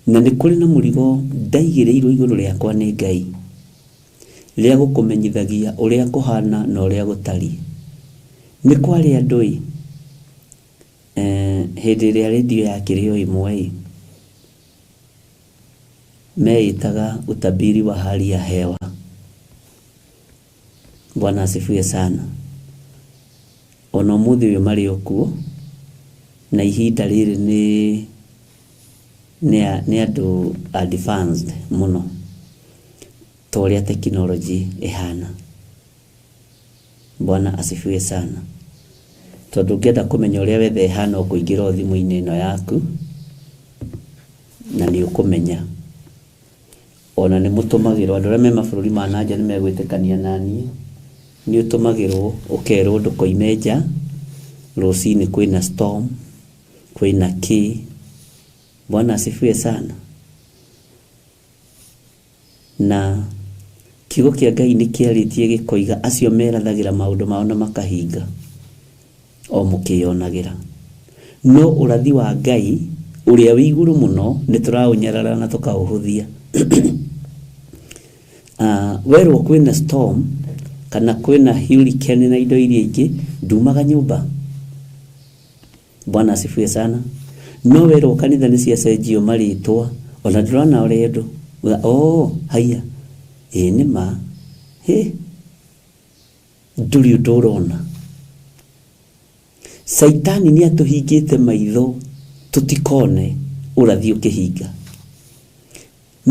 Speaker 3: Na nĩ kũrĩ na mũrigo ndaigĩrĩirwo igũrũ rĩakwa nĩ Ngai rĩa gũkũmenyithagia ũrĩa kũhana na ũrĩa gũtariĩ. Nĩ kwarĩ andũ hĩndĩ ĩrĩa redio yakĩrĩ o ĩmwe meĩtaga utabiri wa hali ya hewa. Bwana asifiwe sana. Ona ũmũthĩ ũyũ marĩ okuo na ihinda rĩrĩ nĩ andũ advanced mũno ta ũrĩa tekinoronjĩ ĩhana. Bwana asifiwe sana. Tondũ ũngĩenda kũmenya ũrĩa wethe ĩhana ũkũingĩra thimũ-inĩ ĩno yaku na nĩ ũkũmenya. Ona nĩ mũtũmagĩrwo andũ arĩa me mabũrũri ma nanja nĩ megwĩtĩkania naniĩ. Nĩ ũtũmagĩrwo ũkerwo ndũkoime nja, rũcinĩ kwĩna storm, kwĩna kĩ. Bwana asifiwe sana. Na kiugo kĩa Ngai nĩ kĩarĩtie gĩkoiga acio merathagĩra maũndũ mao na makahinga o mũkĩyonagĩra. No ũrathi wa Ngai ũrĩa wĩ igũrũ mũno nĩ tũraũnyarara na tũkaũhũthia. Werwo kwĩna storm kana kwĩna hurricane na indo iria ingĩ ndumaga nyũmba. Bwana asifiwe sana. No werwo kanitha nĩ ciacenjio marĩtwa ona ndũrona ũrĩa andũ haya nĩma ndũrĩ ũndũ ũrona. Saitani nĩ atũhingĩte maitho tũtikone ũrathi ũkĩhinga.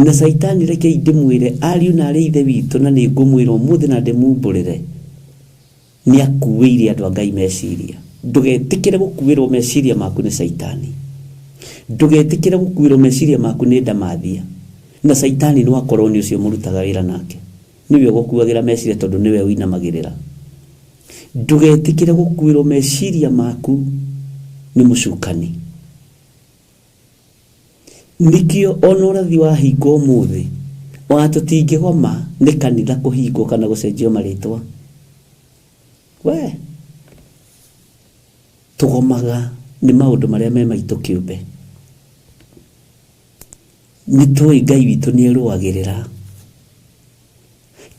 Speaker 3: na saitani reke ndimwire ariu na ari ithe witũ na nĩ ngũmwĩra ũmũthĩ na ndĩmumbũrĩre nĩ akuĩire andũ a Ngai meciria. Ndũgetĩkĩre gũkuĩrwo meciria maku nĩ saitani. Ndũgetĩkĩre gũkuĩrwo meciria maku nĩ ndamathia, na saitani no akorwo nĩ ũcio mũrutaga wĩra nake. Niwe ũgũkuagĩra meciria tondũ niwe ũinamagĩrĩra. Ndũgetĩkĩre gũkuĩrwo meciria maku nĩ mũcukani. Nikio ona ũrathi wahingo ũmũthĩ ona tũtingĩgoma nĩ kanitha kũhingwo kana gũcenjio marĩtwa. We tũgomaga nĩ maũndũ marĩa me maitũ kĩũmbe. Nĩtũĩ Ngai witũ nĩ erũagĩrĩra.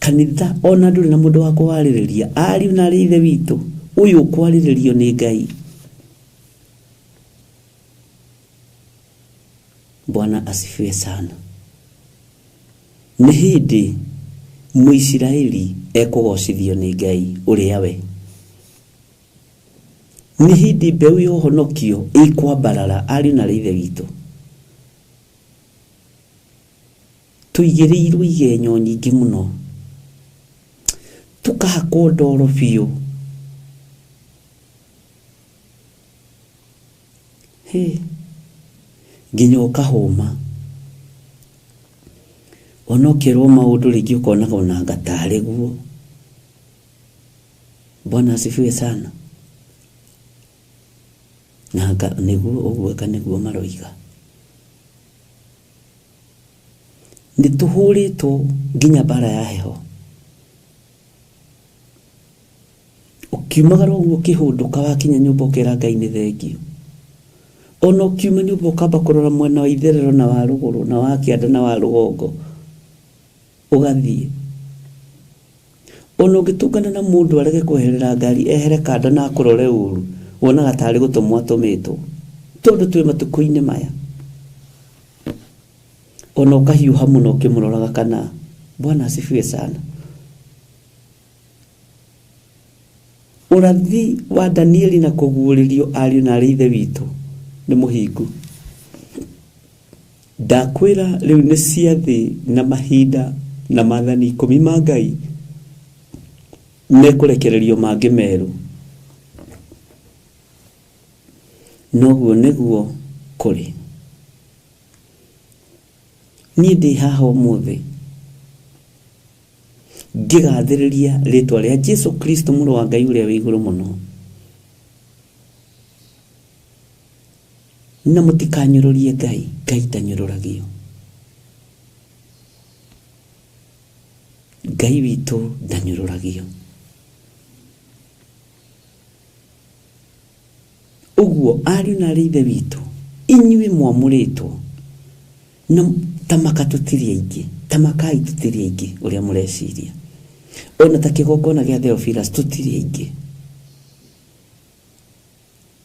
Speaker 3: Kanitha ona ndũrĩ na mũndũ wa kũwarĩrĩria, ariũ na arĩ ithe witũ, ũyũ kwarĩrĩrio nĩ Ngai. Bwana asifiwe sana. Nĩ hĩndĩ Mũisiraeli ekũgocithio nĩ Ngai ũrĩa we. Nĩ hĩndĩ mbeũ ya ũhonokio ĩkwambarara ariũ na arĩ ithe witũ. Tũigĩrĩirwo igenyo nyingĩ mũno, tũkahakwo ndoro biũ. Nginya ũkahũma, onokerwo maũndũ rĩngĩ ũkonaga ona ngatarĩ guo. Bwana asifiwe sana. Na nĩguo ũguo kana nĩguo maroiga. Nĩtũhũrĩtwo nginya bara ya heho. Ũkiumagara ũguo ũkĩhũndũka wakinya nyũmba ũkera Ngai nĩ thengio. Ona ũkiuma nyũmba ũkamba kũrora mwena wa itherero na wa rũgũrũ na wa kĩanda na wa rũgongo ũgathiĩ. Ona ũngĩtũngana na mũndũ arege kweherera ngari ehere kanda na akũrore ũru, wonaga tarĩ gũtũmwo atũmĩtwo, tondũ twĩ matukũ-inĩ maya. Ona ũkahiũha mũno ũkĩmũroraga kana. Bwana asifiwe sana. Ũrathi wa Danieli na kũguũrĩrio ariũ na arĩ ithe witũ nĩ mũhingu. Ndakwĩra rĩu nĩ ciathĩ na mahinda na maathani 10 ma Ngai mekũrekererio mangĩ merũ. Noguo nĩguo kũrĩ. Niĩ ndĩ haha ũmũthĩ ngĩgathĩrĩria rĩtwa rĩa Jesu Kristo mũrũ wa Ngai ũrĩa wĩ igũrũ mũno. Na mũtikanyũrũrie Ngai, Ngai ndanyũrũragio. Ngai witũ ndanyũrũragio. Ũguo ariũ na arĩ ithe witũ, inyuĩ mwamũrĩtwo na tamaka tũtirĩ aingĩ, tamakai tũtirĩ aingĩ ũrĩa mũreciria. Ona ta kĩgongona gĩa Theophilus tũtirĩ aingĩ.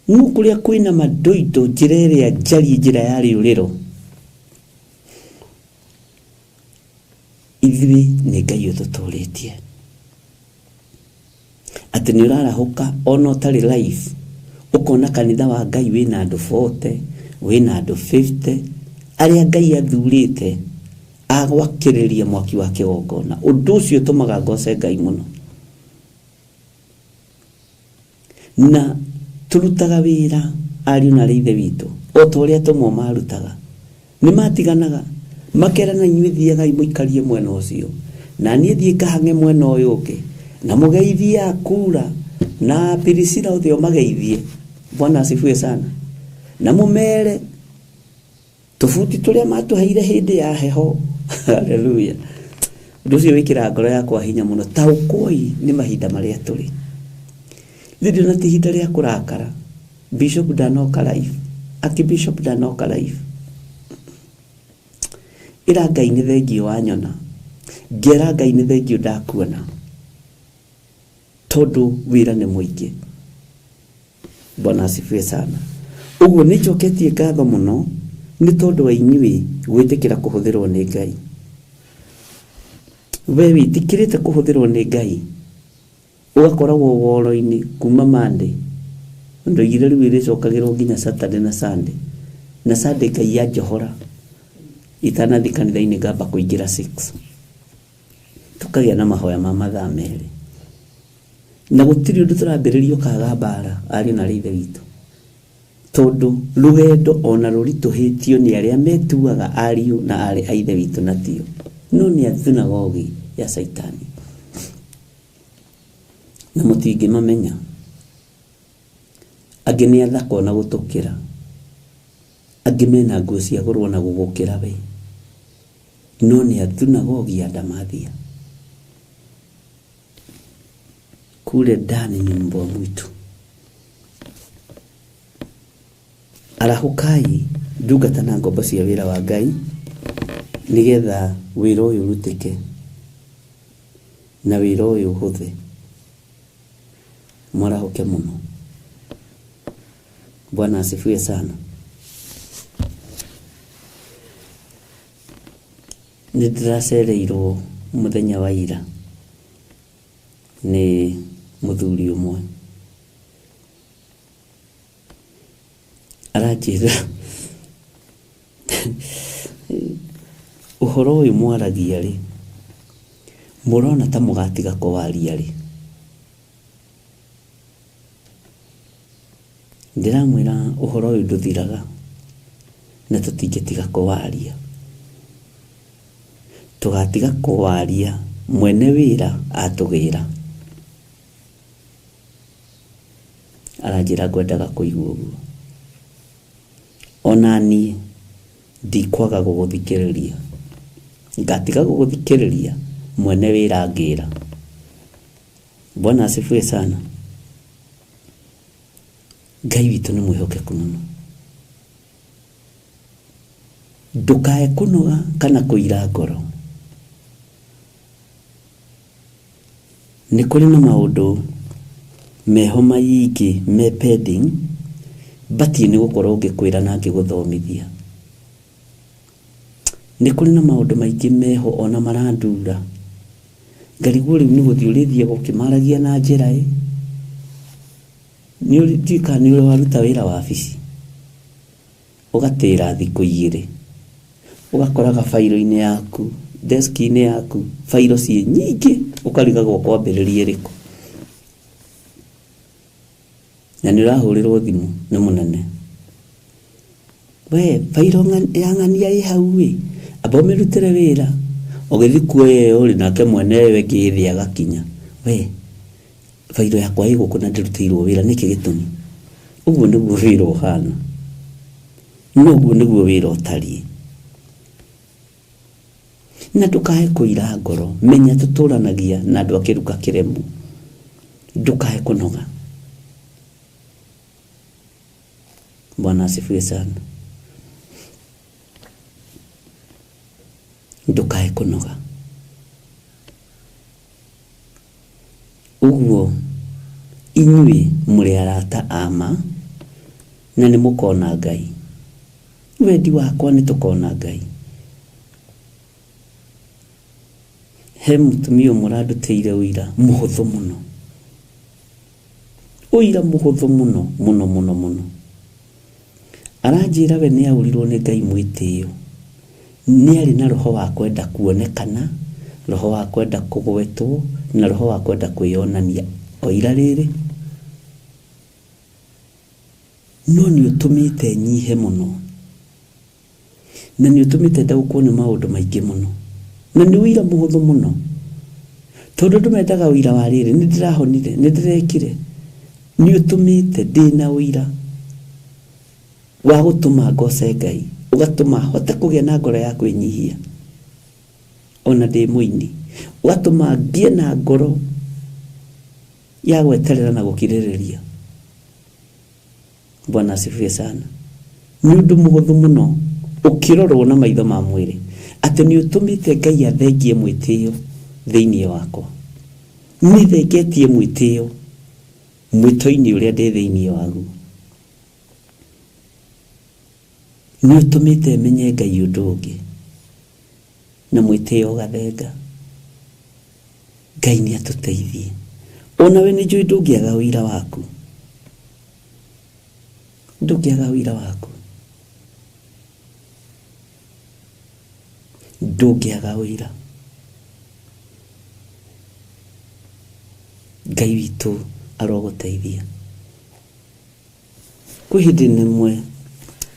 Speaker 3: Nũ kũrĩa kwĩna madoido njĩra ĩrĩa njariĩ njĩra ya rĩũrĩro. Ithuĩ nĩ Ngai ũtũtũrĩtie. Atĩ nĩ ũrarahũka ona ũtarĩ life, ũkona kanitha wa Ngai wĩna andũ 40, wĩna andũ 50, arĩa Ngai athurĩte agwakĩrĩria mwaki wa kĩgongona. Ũndũ ũcio ũtũmaga ngoce Ngai mũno. Na tũrutaga wĩra ariũ na arĩ ithe witũ o ta ũrĩa atũmwo marutaga. Nĩ matiganaga makerana inyuĩ thiagai mũikarie mwena ũcio, na niĩ thiĩ ngahang'e mwena ũyũ ũngĩ, na mũgeithie Akura na Pirisila ũthio mageithie. Bwana asifiwe sana. Na mũmere tũbuti tũrĩa matũheire hĩndĩ ya heho. Haleluya. Ũndũ ũcio wĩkĩra ngoro yakwa hinya mũno. Taũkoi nĩ mahinda marĩa tũrĩ. Rĩrĩ na ti ihinda rĩa kũrakara. Bishop ndanoka live. Archbishop ndanoka live. Ĩra Ngai nĩ thengio wanyona. Ngera Ngai nĩ thengio ndakuona. Tondũ wĩra nĩ mũingĩ. Bwana asifiwe sana. Ũguo nĩ njoketie ngatho mũno nĩ tondũ wa inyuĩ gwĩtĩkĩra kũhũthĩrwo nĩ Ngai. We wĩtĩkĩrĩte kũhũthĩrwo nĩ Ngai, ũgakoragwo woro-inĩ kuma Monday. Ndũ igĩrĩ rĩu ĩrĩcokagĩrwo nginya Saturday na Sunday. Na Sunday Ngai ya Johora itanathi kanitha-inĩ ngamba kũingĩra 6 tukagĩa na mahoya ma mathaa merĩ, na gũtirĩ ũndũ tũrambĩrĩrio kaga mbara ariũ na ithe witũ, tondũ rũgendo ona rũritũhĩtio nĩ arĩa metuaga ariũ na arĩ a ithe witũ na tio, no nĩ thunagogi ya Saitani, na mũtingĩmamenya. Angĩ nĩ athaka na gũtũkĩra, angĩ mena nguo cia gũrwo na gũgũkĩra we, no nĩ thunagogi ya Damathia. Kule ndani ni mbwa mwitu. Arahukai ndungata na ngombo cia wĩra wa Ngai nigetha wĩra ũyũ ũrutĩke na wĩra ũyũ ũhũthe. Mwarahoke mũno. Bwana asifiwe sana. Nĩndĩracereirwo mũthenya wa ira nĩ mũthuri ũmwe aranjĩra ũhoro ũyũ mwaragia rĩ, mũrona ta mũgatiga kũwaria rĩ. Ndĩramwĩra ũhoro ũyũ ndũthiraga na tũtingĩtiga kũwaria, tũgatiga kũwaria mwene wĩra atũgĩra. Aranjĩra ngwendaga kũigua ũguo, ona niĩ ndikwaga gũgũthikĩrĩria, ngatiga gũgũthikĩrĩria mwene wĩra ngĩra. Bwana asifiwe sana. Ngai witũ nĩ mwĩhokeku mũno. Ndũkae kũnoga kana kũira ngoro. Nĩ kũrĩ na maũndũ meho maingĩ me pending, batie nĩ gũkorwo ngĩkwĩra na ngĩgũthomithia. Nĩ kũrĩ na maũndũ maingĩ meho ona marandura, ngarigwo rĩu nĩ gũthiĩ ũrĩthiĩ gũkĩmaragia na njĩra nĩ ũrĩtuĩka nĩ waruta wĩra wa wabici ũgatĩra thikũ 2 ũgakoraga failo-inĩ yaku, desk-inĩ yaku failo ciĩ nyingĩ, ũkarigagwo kwambĩrĩria ĩrĩkũ, na nĩ ũrahũrĩrwo thimũ nĩ mũnene. We failo ya ng'ania ĩ hau ĩ, amba ũmĩrutĩre wĩra, ũgĩthiĩ kuoya ũrĩ nake mwene wengĩ thĩ agakinya, we failo yakwa ĩ gũkũ na ndĩrutĩirwo wĩra, nĩkĩ gĩtũmi? Ũguo nĩguo wĩra ũhana, noguo nĩguo wĩra ũtariĩ. Na ndũkae kũira ngoro, menya tũtũranagia na andũ akĩruka kĩremu. Ndũkae kũnoga. Bwana asifiwe sana. Ndũkae kũnoga. Ũguo inyuĩ mũrĩ arata ama na nĩ mũkona Ngai. Wendi wakwa nĩ tũkona Ngai. He mũtumia mũrandutĩire ũira mũhũthũ mũno, ũira mũhũthũ mũno mũno mũno mũno. Aranjĩra we nĩ aurirwo nĩ Ngai mwĩtĩo, nĩ arĩ na roho wa kwenda kuonekana, roho wa kwenda kũgwetwo na roho wa kwenda kwĩyonania. Oira rĩrĩ no nĩ ũtũmĩte nyihe mũno, na nĩ ũtũmĩte ndaũkwo nĩ maũndũ maingĩ mũno, na nĩ ũira mũhũthũ mũno, tondũ ndũmendaga ũira wa rĩrĩ. Nĩ ndĩrahonire, nĩ ndĩrekire, nĩ ũtũmĩte ndĩna ũira wa gũtũma ngoce Ngai, ũgatũma hote kũgĩa na ngoro ya kwĩnyihia ona ndĩ mũini, ũgatũma ngĩe na ngoro ya gweterera na gũkirĩrĩria. Bwana asifiwe sana. Nĩ ũndũ mũhũthũ mũno ũkĩrorwo na maitho ma mwĩrĩ atĩ nĩ ũtũmĩte Ngai athengie mwĩtĩo thĩinĩ wakwa. Nĩ thengetie mwĩtĩo mwĩto-inĩ ũrĩa ndĩ thĩinĩ waguo. Nĩ ũtũmĩte menye Ngai ũndũ ũngĩ na mwĩtĩo ũgathenga. Ngai nĩ atũteithie. Ona we nĩ njũĩ ndũngĩaga ũira waku, ndũngĩaga ũira waku. ndũngĩaga ũira. Ngai witũ arogũteithia. Kwĩ hĩndĩ nĩmwe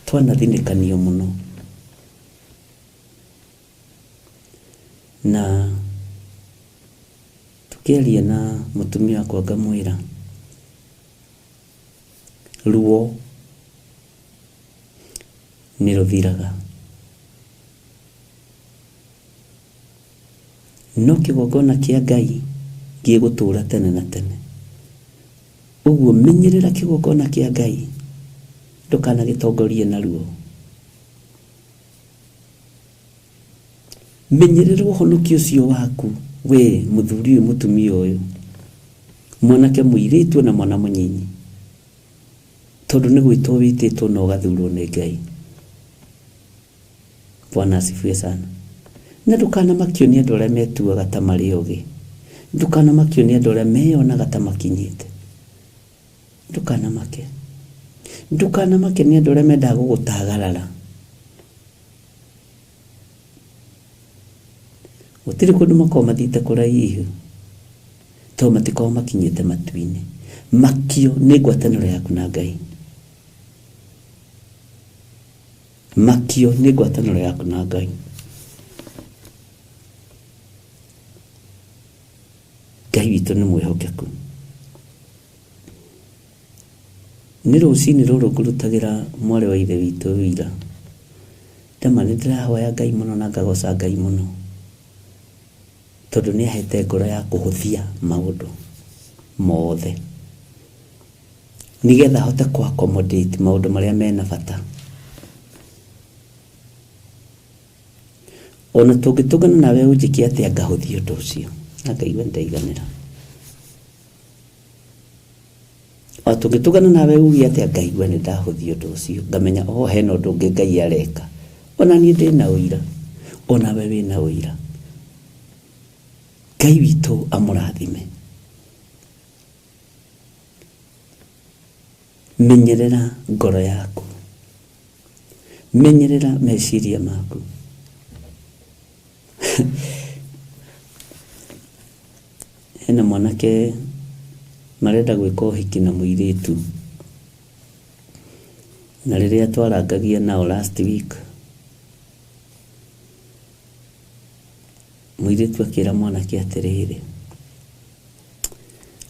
Speaker 3: twanathinĩkanio mũno, na tukĩaria na mũtumia wakwa ngamwĩra ruo nĩ rũthiraga, no kĩgongona kĩa Ngai gĩgũtũũra tene na tene. Ũguo menyerera kĩgongona kĩa Ngai, ndũkanagĩtongorie na ruo. Menyerera ũhonokio ũcio waku, we mũthuri ũyũ, mũtumia ũyũ, mwanake mũirĩtu na mwana mũnyinyi, tondũ nĩ gwĩtwo wĩtĩtwo na ũgathurwo nĩ Ngai. Bwana asifiwe sana. Na ndũkanamakio nĩ andũ arĩa metuaga ta marĩ ũgĩ, ndũkanamakio nĩ andũ arĩa meyonaga ta makinyĩte, ndũkanamake nĩ andũ arĩa mendaga gũgũtagarara. Gũtirĩ kũndũ makorwo mathiĩte kũraihu tondũ matikorwo makinyĩte matu-inĩ. Makio nĩ ngwatanĩro yaku na Ngai, makio nĩ ngwatanĩro yaku na Ngai. Ngai witũ nĩ mwĩhokeku. Nĩ rũcinĩ rũrũ ngũrutagĩra mwarĩ wa ithe witũ wĩra, ndama nĩ ndĩrahoya Ngai mũno na ngagoca Ngai mũno, tondũ nĩ ahete ngoro ya kũhũthia maũndũ mothe, nĩgetha hote kũ-accommodate maũndũ marĩa mena bata. Ona tũngĩtũngana nawe ũnjĩke atĩa ngahũthia ũndũ ũcio, na ngaigua ndaiganĩra. O tũngĩtũngana nawe uge atĩa ngaigua nĩ ndahũthia ũndũ ũcio, ngamenya hena ũndũ ũngĩ Ngai areka. Ona niĩ ndĩna ũira, ona we wĩna ũira. Ngai witũ amũrathime. Menyerera ngoro yaku, menyerera meciria maku. Hena mwanake marenda gwĩka ũhiki na mũirĩtu, na rĩrĩa twarangagia nao last week, mũirĩtu akĩra mwanake atĩrĩrĩ,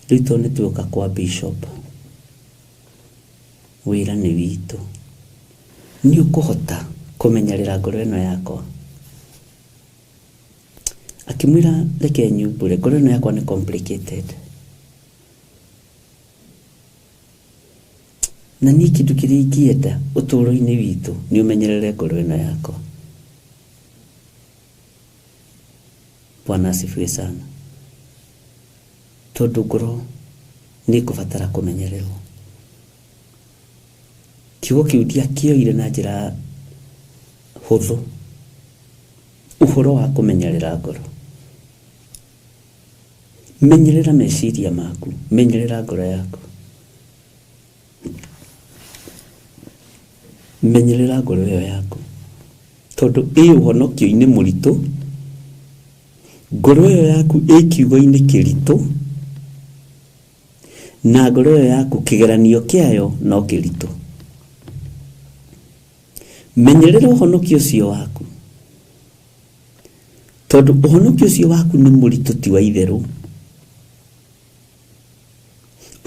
Speaker 3: rĩu to nĩ tuoka kwa bishop, wĩra nĩ witũ, nĩ ũkũhota kũmenyerera ngoro ĩno yakwa? Akĩmwĩra reke nyumbũre, ngoro ĩno yakwa nĩ complicated, na niĩ kĩndũ kĩrĩa ingĩenda ũtũũro-inĩ witũ nĩ ũmenyerere ngoro ĩno yakwa. Bwana asifiwe sana. Tondũ ngoro nĩ kũbatara kũmenyererwo. Kiugo kĩu ndiakĩoire na njĩra hũthũ, ũhoro wa kũmenyerera ngoro. Menyerera meciria maku, menyerera ngoro yaku, menyerera ngoro ĩyo yaku, tondũ ĩ ũhonokio-inĩ mũritũ, ngoro ĩyo yaku ĩ kiugo-inĩ kĩritũ, na ngoro ĩyo yaku kĩgeranio kĩayo no kĩritũ. Menyerera ũhonokio ũcio waku, tondũ ũhonokio ũcio waku nĩ mũritũ, ti wa itherũ.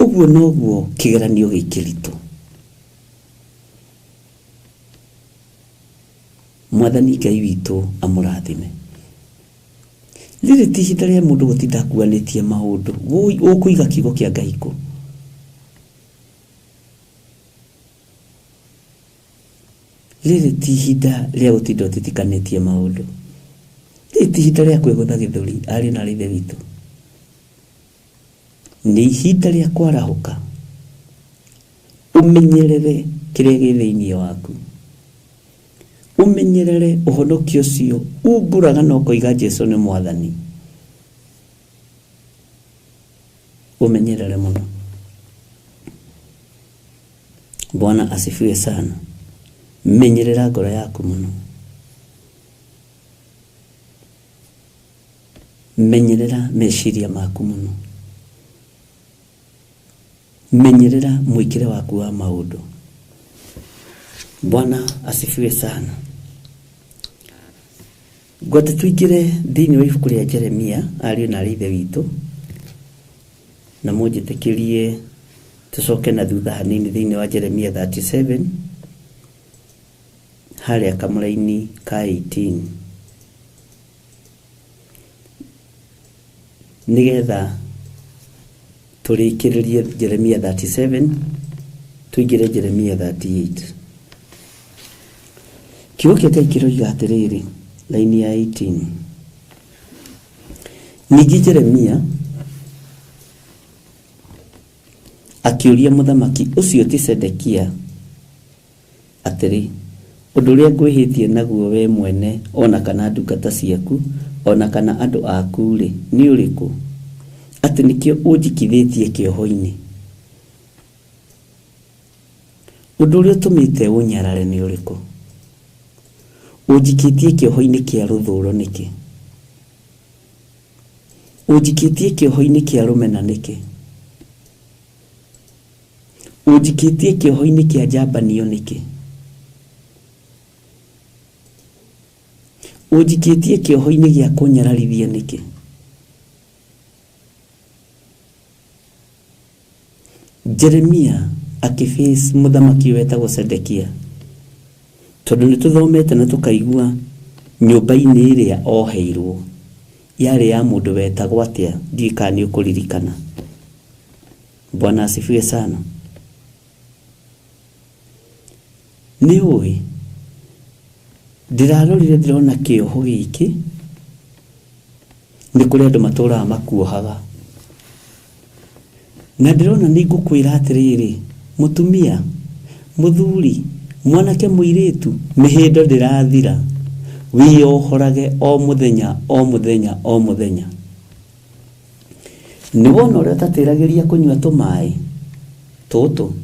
Speaker 3: Ũguo noguo kĩgeranio gĩ kĩritũ. Mwathani Ngai witũ amũrathime. Rĩrĩ ti ihinda rĩa mũndũ gũtinda akuanĩtie maũndũ, ũkũiga kiugo kĩa Ngai kũ? Rĩrĩ ti ihinda rĩa gũtinda ũtitikanĩtie maũndũ, rĩrĩ ti ihinda rĩa kwĩgũtha gĩthũri, ariũ na ithe witũ. Nĩ ihinda rĩa kwarahũka, ũmenyerere kĩrĩa gĩ thĩinĩ waku, ũmenyerere ũhonokio ũcio umbũraga na ũkoiga Jesũ nĩ Mwathani. Ũmenyerere mũno. Bwana asifiwe sana. Menyerera ngoro yaku mũno. menyerera meciria maku muno, menyerera mwikire waku wa maundu. Bwana asifiwe sana. Gwate tuigire thini wa ibuku ria Jeremia ari na rithe witu, na munjitikirie tucoke na thutha hanini thini wa Jeremia 37 haria kamuraini ka 18 nigetha turikiririe Jeremia 37 tuigire Jeremia 38. Kiugo kia Ngai kiroiga atiriri laini ya 18. Ningĩ Jeremia akiuria muthamaki ucio ti Sedekia atiri, undu uria ngwihitie naguo we mwene ona kana ndungata ciaku ona kana andu aku ri ni uriku, ati nikio unjikithitie kioho-ini? Undu uria tumite unyarare ni uriku? Unjikitie kioho-ini kia ruthuro niki? Unjikitie kioho-ini kia rumena niki? Unjikitie kioho-ini kia njambanio niki? Unjikitie kioho-ini gia kunyararithia niki? Jeremia akiface muthamaki wetagwo Sedekia, tondu ni tuthomete na tukaigua nyumba-ini iria oheirwo yari ya mundu wetagwo atia, ndikani ukuririkana. Bwana asifiwe sana. Ni ui ndirarorire ndirona kioho giki ni kuri andu matura makuohaga, na ndirona ni ngukwira atiriri, mutumia, muthuri, mwanake muiritu, mihindo ndirathira, wiyohorage o muthenya o muthenya o muthenya. Ni wona uria tatiragiria kunywa tumai tutu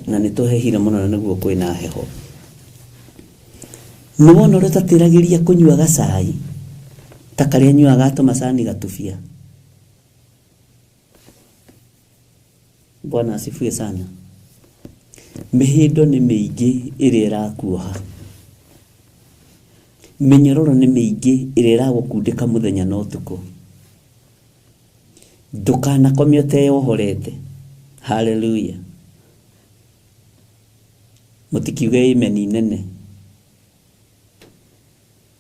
Speaker 3: na nituhehire muno na niguo kwina heho. Ni wona uria tatiragiria kunywa gacai ta karia nyuaga tumacani gatufia. Bwana asifiwe sana. Mihindo ni miingi iria irakuoha, minyororo ni miingi iria iragukundika muthenya na utuku. Ndukanakomie uteyohorete. Haleluya. Mutikiuge amen nene.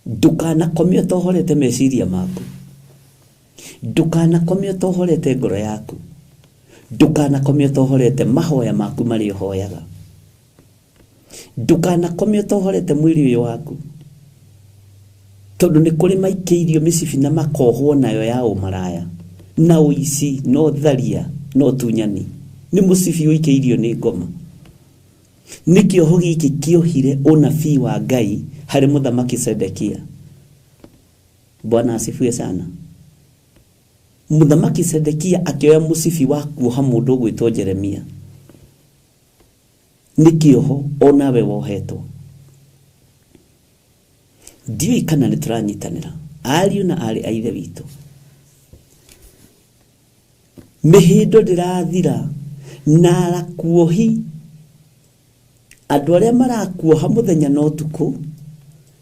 Speaker 3: Ndukanakomie utohorete meciria maku, ndukanakomie utohorete ngoro yaku, ndukanakomie utohorete mahoya maku mari hoyaga, ndukanakomie utohorete mwiri uyu waku, tondu ni kuri maikeirio micibi na makohwo nayo ya umaraya na uici no tharia no tunyani. Ni mucibi uikeirio ni ngoma. Ni kioho giki kiohire unabii wa Ngai hari muthamaki Sedekia. Bwana asifiwe sana. Muthamaki Sedekia akioya mucibi wa kuoha mundu gwitwo Jeremia. Ni kioho onawe wohetwo. Ndiyo kana nituranyitanira ariu na ari aithe witu. Mihindo ndirathira na arakuohi. Andu aria marakuoha muthenya na utuku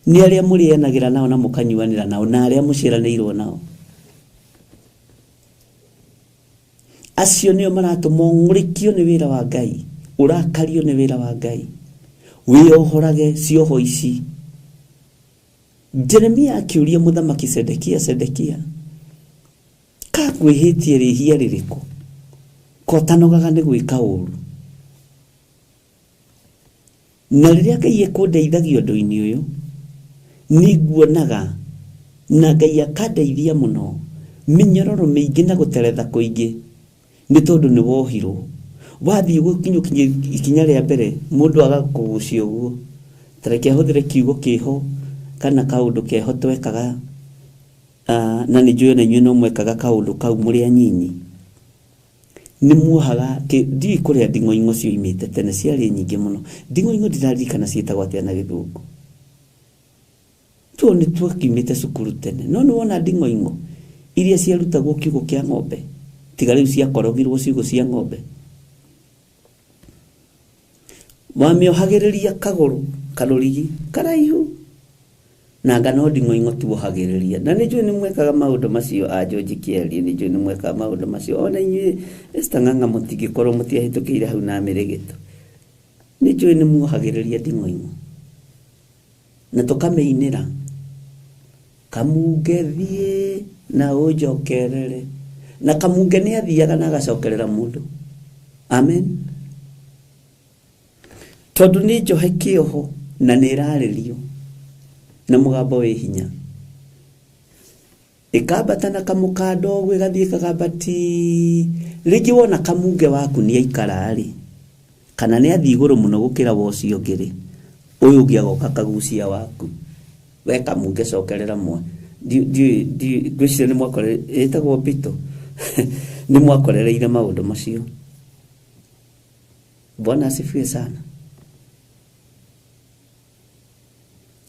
Speaker 3: ni aria murienagira nao na mukanyuanira nao na aria muciranirwo nao. Acio nio maratuma ngurikio ni wira wa Ngai, urakario ni wira wa Ngai, wiyohorage cioho ici. Jeremia akiuria muthamaki Sedekia, ka gwihitie rihia ririku kotanogaga ni gwika uru? Na riria Ngai ekundeithagio undu-ini uyu ni nguonaga na Ngai akandeithia muno minyororo miingi na guteretha kuingi ni tondu ni wohirwo. Wathii gukinyukinya ikinya ria mbere mundu agakugucia uguo, tareke huthire kiugo kiho kana kaundu keho twekaga, na ni njuyo na inyuĩ no mwekaga kaundu kau muri anyinyi. Ni muohaga ndi kuria nding'oing'o cio imite tene ciari nyingi muno. Nding'oing'o ndiraririkana ciitagwo atia na Githungu, tuone twakimite cukuru tene no ni wona ndingo iria ciarutagwo kiugo kia ng'ombe tiga riu cia korogirwo ciugo cia ng'ombe wamiohagiriria kaguru karurigi karaihu na ngano ndingo tuohagiriria na nijue ni mwekaga maundu macio a George Kieri nijue ni mwekaga maundu macio ona inyue estanganga mutigikoro mutiahitukire hau na miregeto nijue ni muohagiriria ndingo na tukameinira kamunge thie na ujokerere na kamunge ni athiaga na agacokerera mundu amen tondu ni njohe kioho na niraririo na mugambo we hinya ikabata na kamukando gwe gathie kagabati rigi wona kamunge waku ni aikarari kana ni athi iguru muno gukira wocio ngiri uyu ngiagoka kagucia waku we kamunge cokerera mwe di gwicire ni mwakore etagwo pito ni mwakorereire maundu macio Bwana asifiwe sana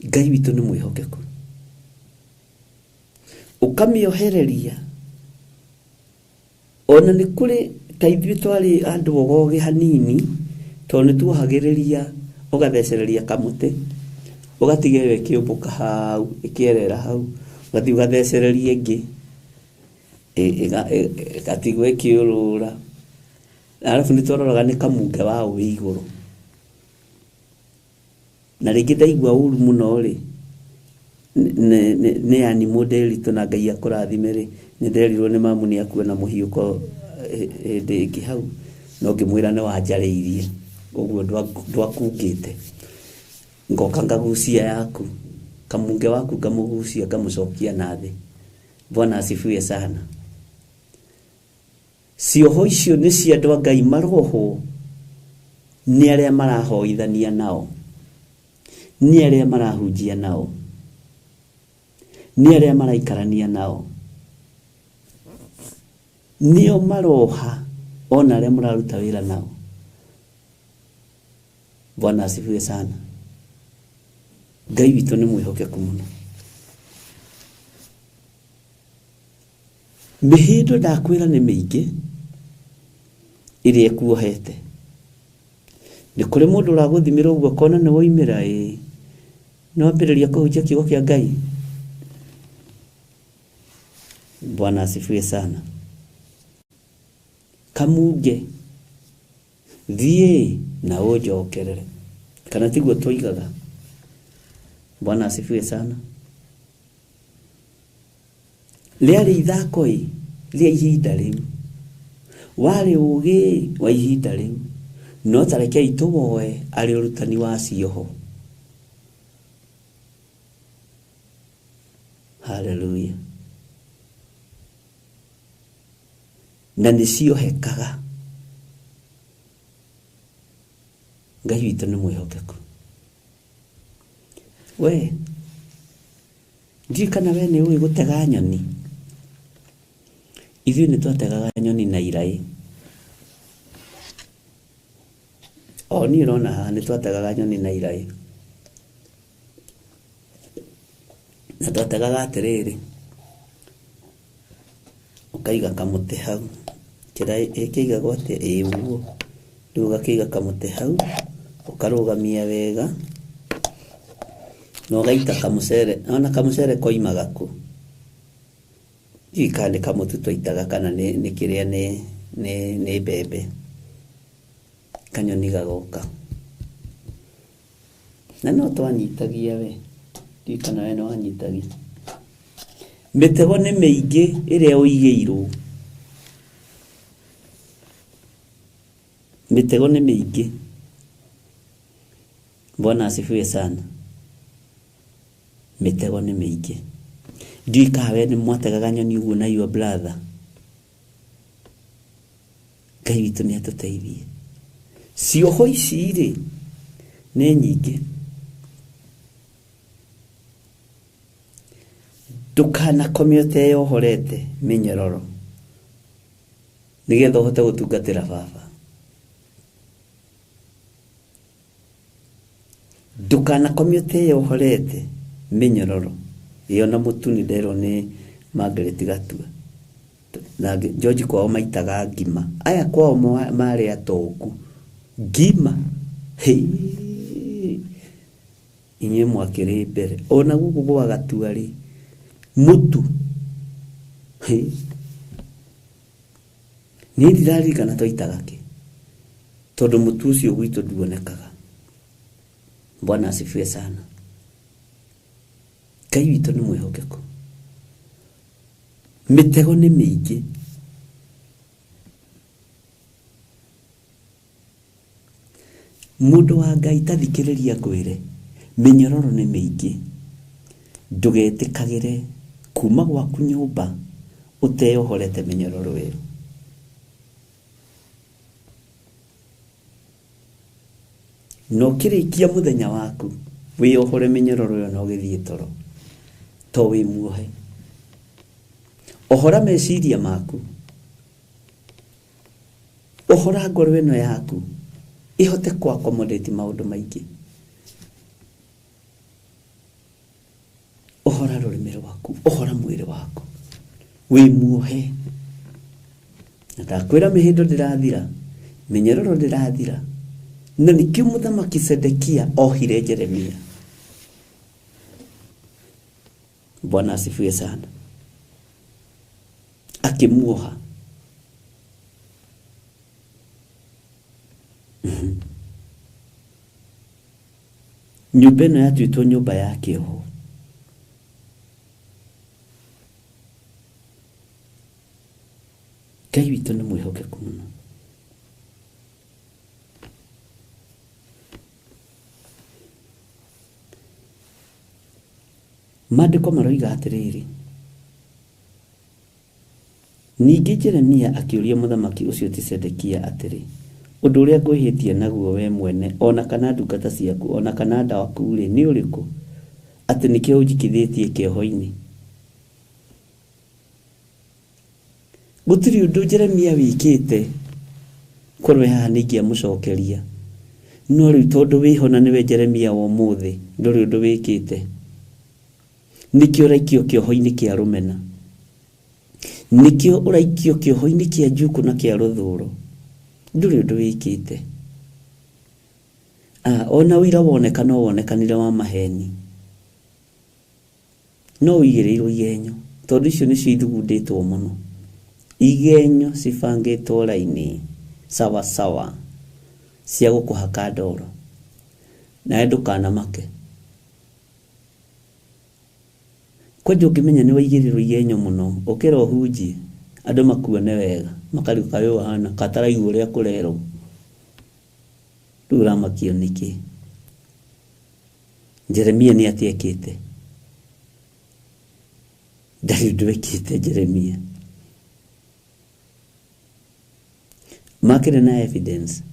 Speaker 3: Ngai witu ni mwihokeku ukamiohereria ona ni kuri taithwi twari andu ogoge hanini toni tuohagiriria ugathecereria kamuti ugatigewe kiumbuka hau ikierera hau ugathi ugathecereria ingi gatigwe kiurura alafu nitororaga ni kamunge wao wi iguru na ringi ndaigua uru muno ri ne ani modeli tuna Ngai akurathime ri ni nderirwo ni mamu ni akuona muhiuko ndingi hau no ngimwira ni wanjariirie uguo ndwakungite ngoka ngagucia yaku kamunge waku ngamugucia ngamucokia nathi Bwana asifiwe sana cioho icio ni cia andu Ngai maroho ni aria marahoithania nao ni aria marahunjia nao ni aria maraikarania nao nio maroha ona aria muraruta wira nao Bwana asifiwe sana Ngai witu ni mwihokeku muno mihindo ndakwira ni mingi iria kuohete ni kuri mundu uraguthimira uguo kona ni woimira no mbiriria kuhunjia kiugo kia Ngai Bwana asifiwe sana kamunge thie na ujokerere kana tiguo twigaga Bwana asifiwe sana liari ithako ria ihinda riu wari ugi wa ihinda riu no tareke ituwoe ari urutani wa cioho haleluya na nicio hekaga Ngai witu ni mwihokeku we ndikana we ni uwi gutega nyoni ithuĩ nĩ twategaga nyoni na irai niĩ ũrona haha nĩ twategaga nyoni na irai na twategaga atĩrĩrĩ ũkaiga kamũtĩ hau kĩraĩ ĩkĩigagwo atĩ ũguo rĩu ũgakĩiga kamũtĩ hau ũkarũgamia wega na ũgaita kamũcere ona kamũcere koimaga kũ ikande kamutu twaitaga kana ni kiria ni bebe kanyoni gagoka na no twanyitagia we kana we no anyitagia mitego ni miingi iria uigeirwo mitego ni miingi Bwana asifiwe sana mitego ni miingi ndikawe ni mwategaga nyoni uguo na your brother Ngai witu ni atuteithie cioho ici ri ni nyingi dukana community yohorete minyororo nigetha uhote gutungatira baba dukana community yohorete minyororo iyo na mutuni ndero ni Margaret Gatua na George kwao maitaga ngima aya kwao mari atoku ngima inye mwakire mbere ona gugu gwa Gatua ri mutu ni ndirari kana toitaga ki tondu mutu ucio gwitu nduonekaga. Bwana asifiwe sana. Ngai witũ nĩ mwĩhokeku. Mitego nĩ mĩingĩ. Mũndũ wa Ngai tathikĩrĩria ngwĩre mĩnyororo nĩ mĩingĩ. Ndũgetĩkagĩre kuma gwaku nyũmba ũteyohorete mĩnyororo ĩyo. No kĩrĩkia mũthenya waku wĩyohore mĩnyororo ĩyo no gĩthiĩ toro to wĩ muohe. Ohora meciria maku, ohora ngoro ĩno yaku ihote kwa accommodate maũndũ maingĩ. Ohora rũrĩmĩ rwaku, ohora mwĩrĩ waku wĩ muohe. Ndakwĩra mĩhĩndo ndĩrathira, mĩnyororo ndĩrathira. Na nikio Mũthamaki Sedekia ohire Jeremia. Bwana asifiwe sana. Akimuoha. Nyũmba ĩno yatuĩtwo nyũmba ya kĩoho. Ngai witũ nĩ mwĩhokeku mũno. Maandĩko maroiga atĩrĩrĩ, ningĩ Jeremia akĩũria mũthamaki ũcio ti Sedekia atĩrĩ, ũndũ ũrĩa ngwĩhĩtie naguo we mwene ona kana ndungata ciaku ona kana nda waku rĩ nĩ ũrĩkũ atĩ nĩkĩo ũnjikithĩtie kĩoho-inĩ? Gũtirĩ ũndũ Jeremia wĩkĩte korwo haha nĩingĩamũcokeria, no rĩu tondũ wĩho na nĩwe Jeremia wa ũmũthĩ ndũrĩ ũndũ wĩkĩte. Nikio ũraikio kĩoho-inĩ kĩa rũmena, nikio ũraikio kĩoho-inĩ kĩa njuku na kĩa rũthũũro, ndũrĩ ũndũ wĩkĩte. Ona ũira woneka no wonekanire wa maheni, no ũigĩrĩirwo igenyo tondũ icio nĩcio ithugundĩtwo mũno. Igenyo cibangĩtwo raini sawa sawa cia gũkũhaka ndoro, nawe ndũkanamake. Kwanja ũngĩmenya nĩ waigĩrĩrwo igenyo mũno ũkĩra ũhunjie andũ makuone wega makariũka wĩ wahana kataraigua ũrĩa kũrerwo. Rĩu ũramakio nĩkĩ? Jeremia nĩ atiekĩte? Ndarĩ ũndũ ekĩte Jeremia. Makĩrĩ na evidence,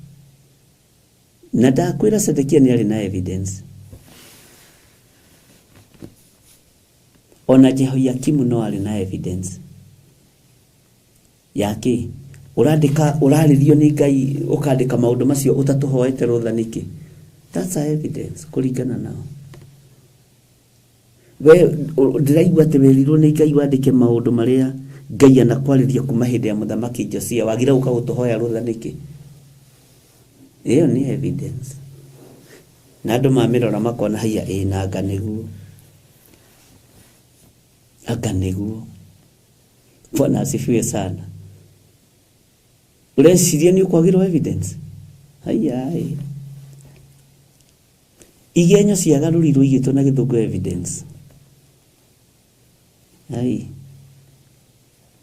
Speaker 3: na ndakwĩra Sedekia nĩ arĩ na evidence. Ona Jehoiakimu no arĩ na evidence. Yake ũrarĩrio nĩ Ngai ũkandĩka maũndũ macio ũtatũhoete rũtha nĩkĩ? That's a evidence kũringana nao. We ndĩraigua atĩ wĩrirwo nĩ Ngai wandĩke maũndũ marĩa Ngai anakwarĩria kuma hĩndĩ ya Mũthamaki Josia, wagira ũka gũtũhoya rũtha nĩkĩ? Ĩyo nĩ evidence. Na andũ mamĩrora makona haiya na anga nĩguo. Anga nĩguo. Bwana asifiwe sana. Ũreciria nĩ ũkwagĩrwo evidence? Haiya. Igenyo ciagarũrirwo igĩtwo na gĩthũngũ evidence.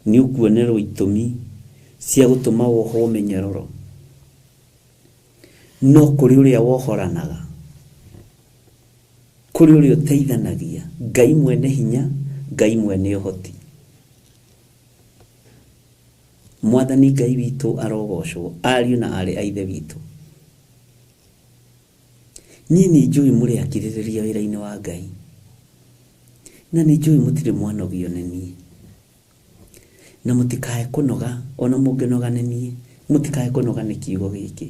Speaker 3: Nĩ ũkuonerwo itũmi cia gũtũma wohwo mĩnyororo. No kũrĩ ũrĩa wohoranaga, kũrĩ ũrĩa ũteithanagia, Ngai mwene hinya, Ngai mwene ũhoti. Mwathani Ngai witũ arogocwo, ariũ na arĩ a ithe witũ. Niĩ nĩ njũĩ mũrĩ akirĩrĩria wĩra-inĩ wa Ngai, na nĩ njũĩ mũtirĩ mwanogio nĩ niĩ. Na mũtikae kũnoga, ona mũngĩnoga nĩ niĩ, mũtikae kũnoga nĩ kiugo gĩkĩ.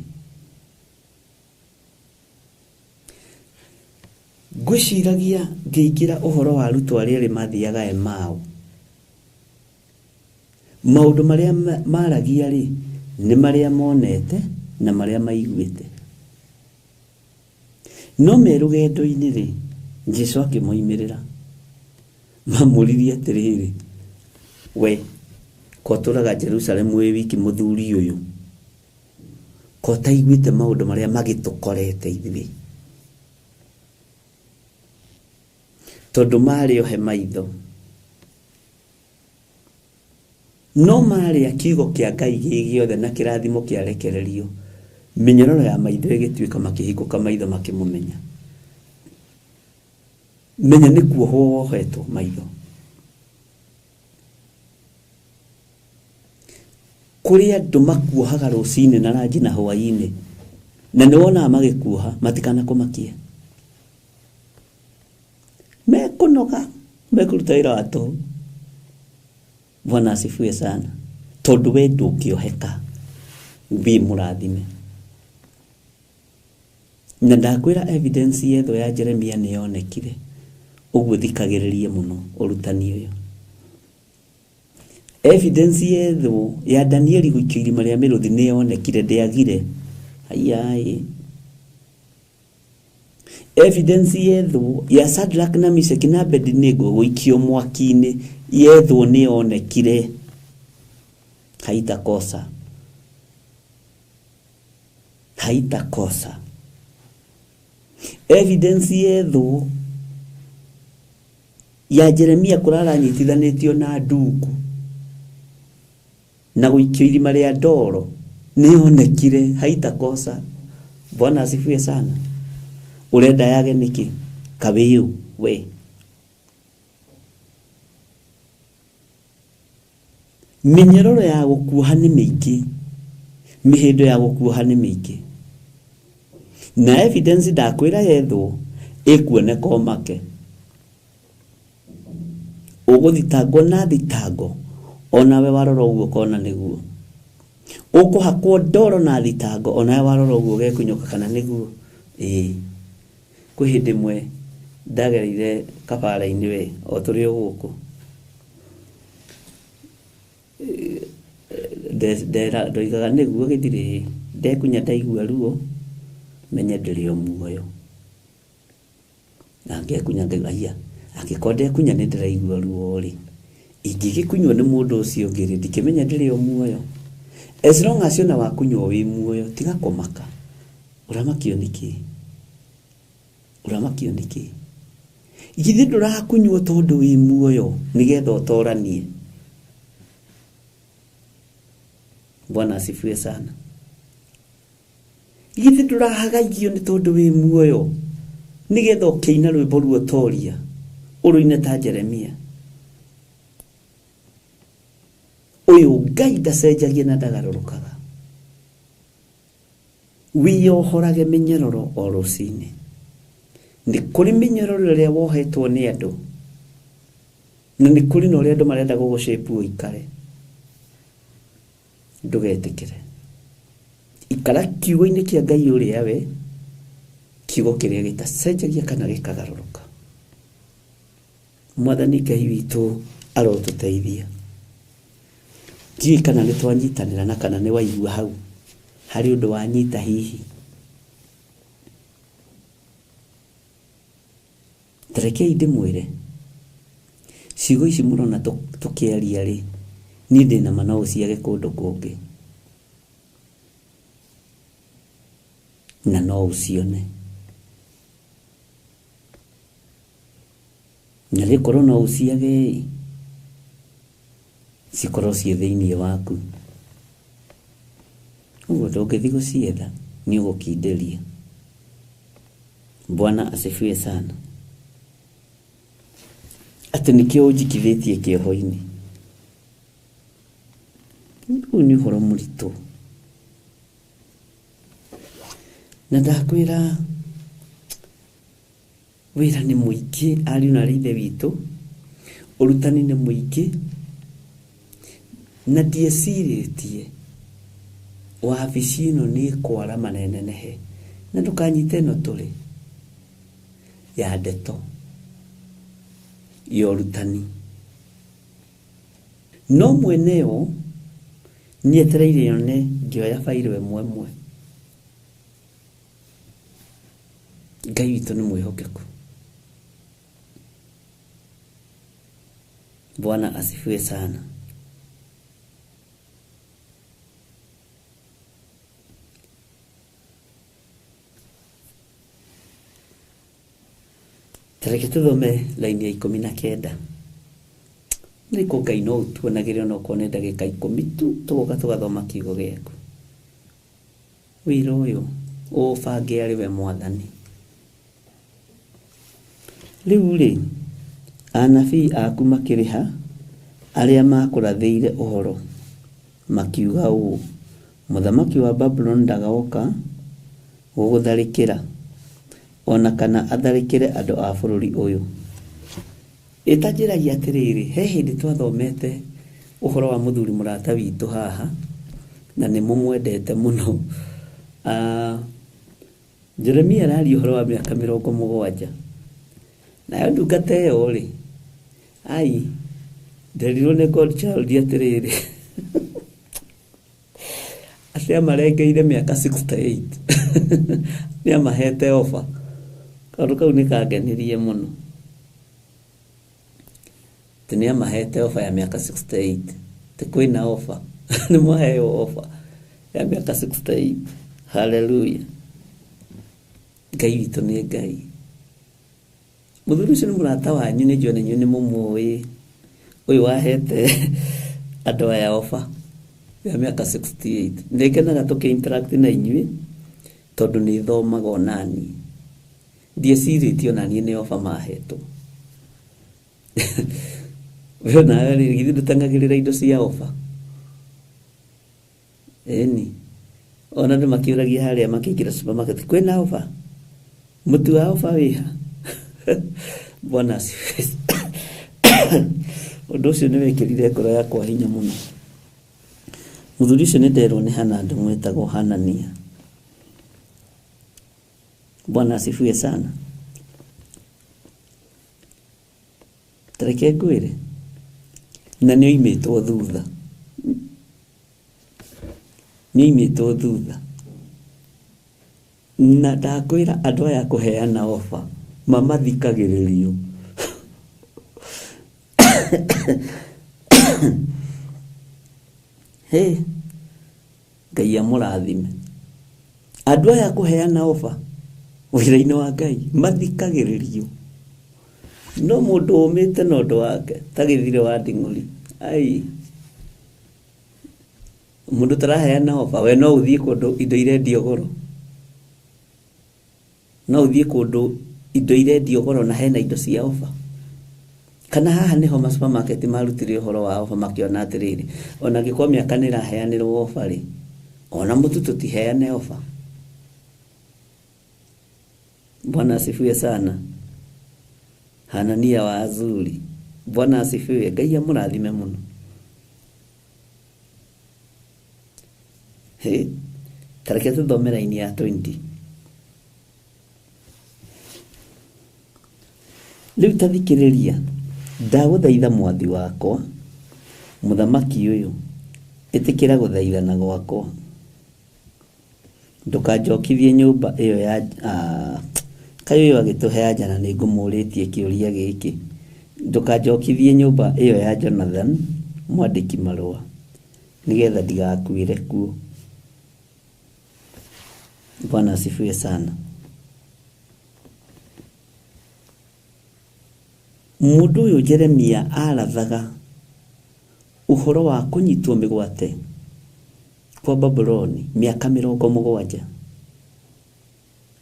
Speaker 3: Gwiciragia ngĩingĩra ũhoro wa arutwo arĩa erĩ mathiaga Emau, maũndũ marĩa maragia rĩ nĩ marĩa monete na marĩa maiguĩte. No me rũgendo-inĩ rĩ Jesũ akĩmoimĩrĩra, mamũririe atĩrĩrĩ, we ko tũraga Jerusalemu wĩ wiki mũthuri ũyũ, ko taiguĩte maũndũ marĩa magĩtũkorete ithuĩ? Tondũ marĩ ohe maitho, no marĩ kiugo kĩa Ngai gĩothe na kĩrathimo kĩarekererio, mĩnyororo ya maitho ĩgĩtuĩka makĩhingũka maitho makĩmũmenya. Menya nĩ kuohwo wohetwo maitho. Kũrĩ andũ makuohaga rũcinĩ na ranji na hwaĩ-inĩ, na nĩ wonaga magĩkuoha matikanakomakie. Mekũnoga, mekũruta wĩra wa tũhũ. Bwana asifiwe sana. Tondũ we ndũngĩoheka, wĩ mũrathime. Na ndakwĩra evidence yetho ya Jeremia nĩ yonekire. Ũguo thikagĩrĩrie mũno ũrutani ũyũ. Evidence yetho ya Danieli gũikio irima rĩa mĩrũthi nĩ yonekire, ndĩagire. Ayai. Evidence yetho ya Shadrach na Meshach na Abednego gũikio mwaki-inĩ yetho nĩ yonekire. Haitakosa. Haitakosa. Evidence yetho ya Jeremia kũrara nyitithanĩtio na ndungu na gũikio irima rĩa ndoro nĩ yonekire. Haitakosa. Bwana asifiwe sana. Urenda yage niki kabiyu we. Mĩnyororo ya gũkuoha nĩ mĩingĩ, mĩhĩndo ya gũkuoha nĩ mĩingĩ, na evidence ndakwĩra yetho ĩkuoneka omake. Ũgũthitangwo na thitango, onawe warora ũguo kona nĩguo. Ũkũhakwo ndoro na thitango, onawe warora ũguo gekunyũka kana nĩguo. Kwĩ hĩndĩ ĩmwe ndagereire kabara-inĩ we o tũrĩ o gũkũ. Ndoigaga nĩguo gĩthirĩ, ndekunya ndaigua ruo, menye ndĩrĩ o muoyo. Na ngekunya ngaiya, angĩkorwo ndekunya nĩ ndĩraigua ruo rĩ, ingĩgĩkunywo nĩ mũndũ ũcio ũngĩ rĩ, ndikĩmenya ndĩrĩ o muoyo. As long as ona wakunywo wĩ muoyo, tiga kũmaka. Ũramakio nĩkĩ? Ũramakio nĩkĩ? Githĩ ndũrakunywo tondũ wĩ muoyo nĩgetha ũtoranie? Bwana asifiwe sana. Githĩ ndũrahagaigio nĩ tondũ wĩ muoyo nĩgetha ũkĩina rwĩmbo ruo toria ũrũine ta Jeremia? Ũyũ Ngai ndacenjagia na ndagarũrũkaga. Wĩyohorage mĩnyororo o rũcinĩ. Nĩ kũrĩ mĩnyororo ĩrĩa wohetwo nĩ andũ, na nĩ kũrĩ na ũrĩa andũ marenda gũgũshape ũikare. Ndũgetĩkĩre. Ikara kiugo-inĩ kĩa Ngai ũrĩa we, kiugo kĩrĩa gĩtacenjagia kana gĩkagarũrũka. Mwathani Ngai witũ arotũteithia. Ndiũĩ kana nĩ twanyitanĩra na kana nĩ waigua hau harĩ ũndũ wanyita hihi. Tarekei ndĩmwĩre, ciugo ici mũrona tũkĩaria rĩ, niĩ ndĩna ma no ũciage kũndũ kũngĩ, na no ũcione. Na rĩkorwo no ũciage cikorwo ciĩ thĩinĩ waku. Ũguo ndũngĩthiĩ gũcietha nĩ ũgũkindĩria. Bwana asifiwe sana. Atĩ nĩkĩo ũnjikithĩtie kĩoho-inĩ. Ũyũ nĩ ũhoro mũritũ. Na ndakwĩra wĩra nĩ mũingĩ, ariũ na ithe witũ, ũrutani nĩ mũingĩ, na ndiecirĩtie wabici ĩno nĩ kwara manenenehe, na ndũkanyite ĩno tũrĩ. ya ndeto yorutani no mweneo nietereire yone ngioya fairo emwe Ngai witũ nĩ mwĩhokeku. Bwana asifiwe sana. Tareke tuthome laini ya 19. Nĩko Ngai no tuonagĩre ona kone ndagĩka 10 tu tugoka tugathoma kiugo gĩaku. Wĩra ũyũ ũbange arĩ we Mwathani. Rĩu anabii aku makĩrĩha arĩa makũrathĩire ũhoro makiuga ũũ, mũthamaki wa Babylon ndagaoka gũgũtharĩkĩra ona kana atharĩkĩre andũ a bũrũri ũyũ. Ĩtanjĩragia atĩrĩrĩ, he hĩndĩ twathomete ũhoro wa mũthuri mũrata witũ haha na nĩ mũmwendete mũno. Jeremia arari ũhoro wa mĩaka 70 na ndungata ĩyo ai nderirwo nĩ Godchild atĩrĩrĩ acia marengeire mĩaka 68 nĩamahete offer. Kaũndũ kau nĩkangenirie mũno. Nĩamahete offer ya mĩaka 68. Kwĩna offer nĩmwaheo offer ya mĩaka 68. Hallelujah. Ngai witũ nĩ Ngai. Mũthuri ũcio nĩ mũrata wanyu, nĩ njũĩ nĩ mũmũĩ. Ũyũ wahete andũ aya offer ya mĩaka 68. Nĩngenaga tũkĩ-interact na inyuĩ tondũ nĩ thomaga onani. Ndiecirĩtie onani nĩ offer mahetwo. Wewe nawe githĩ ndũtangagĩrĩra indo cia offer? Eni. Ona andũ makĩũragia harĩa makĩingĩra supermarket, kwĩna offer? Mũtu wa offer wĩha? Bwana asifiwe. Ũndũ ũcio nĩ wekĩrire ngoro yakwa hinya mũno. Mũthuri ũcio nĩ nderwo nĩ Hana mwĩtagwo Hanania. Bwana asifiwe sana. Tareke ngwĩre na nĩ oimĩtwo thutha. Nĩoimĩtwo thutha. Na ndakwĩra andũ aya kũheana offer mamathikagĩrĩrio. Hey, Ngai amũrathime. Andũ aya kũheana offer wĩra-inĩ wa Ngai mathikagĩrĩrio. No mũndũ ũmĩte na ũndũ wake tagĩthire wa nding'ũri. Ai, mũndũ taraheana offer, we no ũthiĩ kũndũ indo irendio goro. No ũthiĩ kũndũ indo irendio goro na hena indo cia offer. Kana haha nĩho ma supermarket marutire ũhoro wa offer makĩona atĩrĩrĩ, ona gĩkorwo mĩaka nĩ ĩraheanĩrwo offer rĩ, ona mũtu tũtiheane offer. Bwana asifiwe sana. Hanania wa Azuri. Bwana asifiwe. Ngai amũrathime mũno. He, tareke tuthome raini ya 20. Rĩu tathikĩrĩria, ndagũthaitha mwathi wakwa mũthamaki ũyũ, ĩtĩkĩra gũthaithana gwakwa. Ndũkanjokithie nyũmba ĩyo ya kaĩ ũyũ agĩtũhe anja na nĩngũmũrĩtie kĩũria gĩkĩ. Ndũkanjokithie nyũmba ĩyo ya Jonathan mwandĩki marũa, nĩgetha ndigakuĩre kuo. Bwana asifiwe sana. Mũndũ ũyũ Jeremia arathaga ũhoro wa kũnyitwo mĩgwate kwa Babyloni mĩaka 70.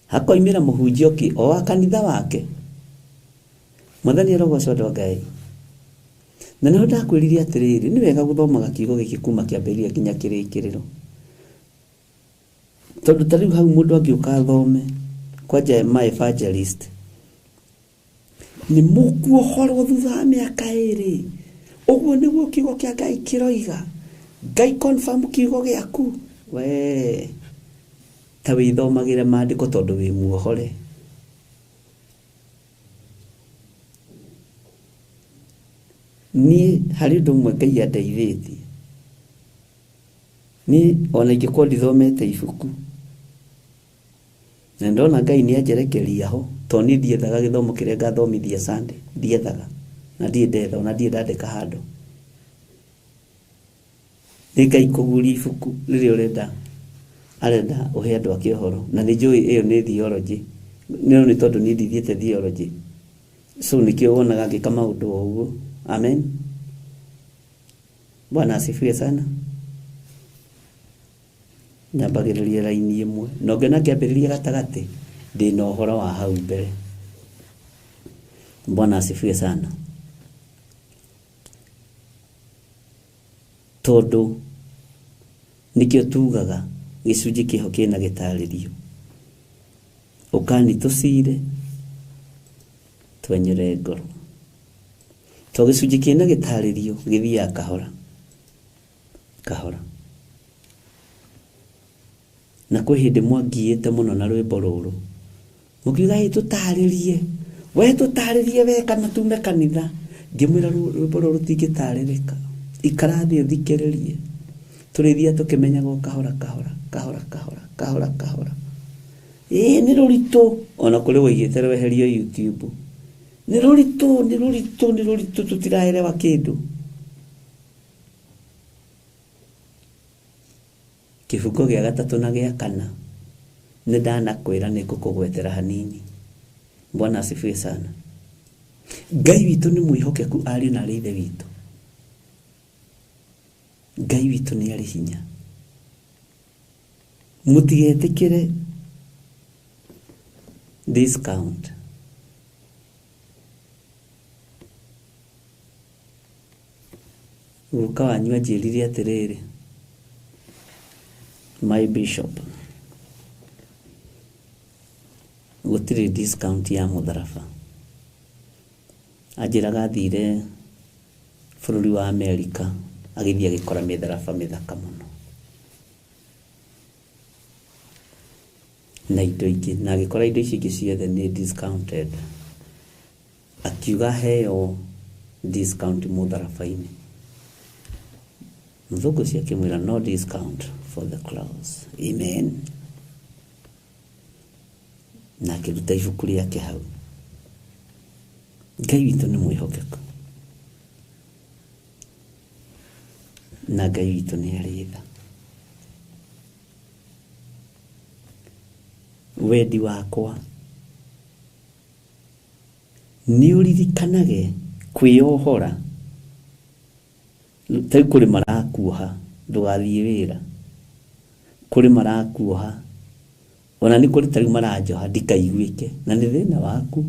Speaker 3: Hakoimĩra mũhunjia ũngĩ o wa kanitha wake. Mwathani arogocwo andũ a Ngai. Na nĩho ndakwĩrire atĩrĩrĩ, nĩ wega gũthomaga kiugo gĩkĩ kuma kĩambĩrĩria nginya kĩrĩkĩrĩro. Tondũ ta rĩu hau mũndũ angĩũka athome kwanja my evangelist, nĩ mũkuohorwo thutha wa mĩaka 2. Ũguo nĩguo kiugo kĩa Ngai kĩroiga. Ngai confirm kiugo gĩaku. We ta wĩthomagĩre maandĩko tondũ wĩ muohore. ni hari undu mwe Ngai andeithĩtie ni ona ingĩkorwo ndithomete ibuku na ndona Ngai ni anjerekeria ho to ni ndiethaga gĩthomo kĩrĩa ngathomithia Sunday ndiethaga na ndiendetha ona ndiendandĩka handũ ni Ngai kũguria ibuku rĩrĩa ũrenda arenda uhe andũ ake ũhoro na nĩ njũĩ ĩyo nĩ theology nĩ tondũ ni ndithiĩte theology so nikio wonaga ngĩka maũndũ ũguo amen. Bwana asifiwe sana. Nyambagĩrĩria raini ĩmwe no ngena ngĩambĩrĩria gatagatĩ ndĩ na ũhoro wa hau mbere. Bwana asifiwe sana. Tondũ nikio tugaga gĩcunjĩ kĩho kĩna gĩtarĩrio ũkani tũcire twenyere ngoro to gĩcunjĩ kĩna gĩtarĩrio gĩthiaga kahora kahora na kwĩ hĩndĩ mwangiĩte mũno na rwĩmbo rũrũ mũkiuga tũtarĩrie we tũtarĩrie we kana tume kanitha ngĩmwĩra rwĩmbo rũrũ rũtingĩtarĩrĩka ikara thĩ ũthikĩrĩrie tũrĩthia tũkĩmenyaga kahora kahora kahora kahora kahora kahora nĩ rũritũ ona kũrĩ woigĩte rweherio YouTube nĩ rũritũ tutiraelewa kĩndũ. Kĩbungo gĩa gatatũ na gĩa kana nĩ ndanakwĩra nĩ ngũkũgwetera hanini. Bwana asifiwe sana. Ngai witũ nĩ mwĩhokeku ariũ na arĩ ithe witũ. Ngai witũ nĩ arĩ hinya. Mũtigetĩkĩre discount. Guka wanyu anjĩrire atĩrĩrĩ, my bishop, gũtirĩ discount ya mũtharaba. Anjĩraga athire bũrũri wa Amerika agĩthiĩ agĩkora mĩtharaba mĩthaka mũno na indo ingĩ na agĩkora indo ici ingĩ ciothe nĩ discounted. Akiuga heo discount mũtharaba-inĩ. Mthũngũ ciakĩmwĩra no discount for the cross. Amen. Na akĩruta ibuku rĩake hau. Ngai witũ nĩ mwĩhokeku na Ngai witũ nĩ arĩ tha. Wendi wakwa nĩ ũririkanage kwĩyohora. Tarĩ kũrĩ marakuoha ndũgathiĩ wĩra, kũrĩ marakuoha ona nĩ kũrĩ tarĩ maranjoha ndikaiguĩke na nĩ thĩna waku.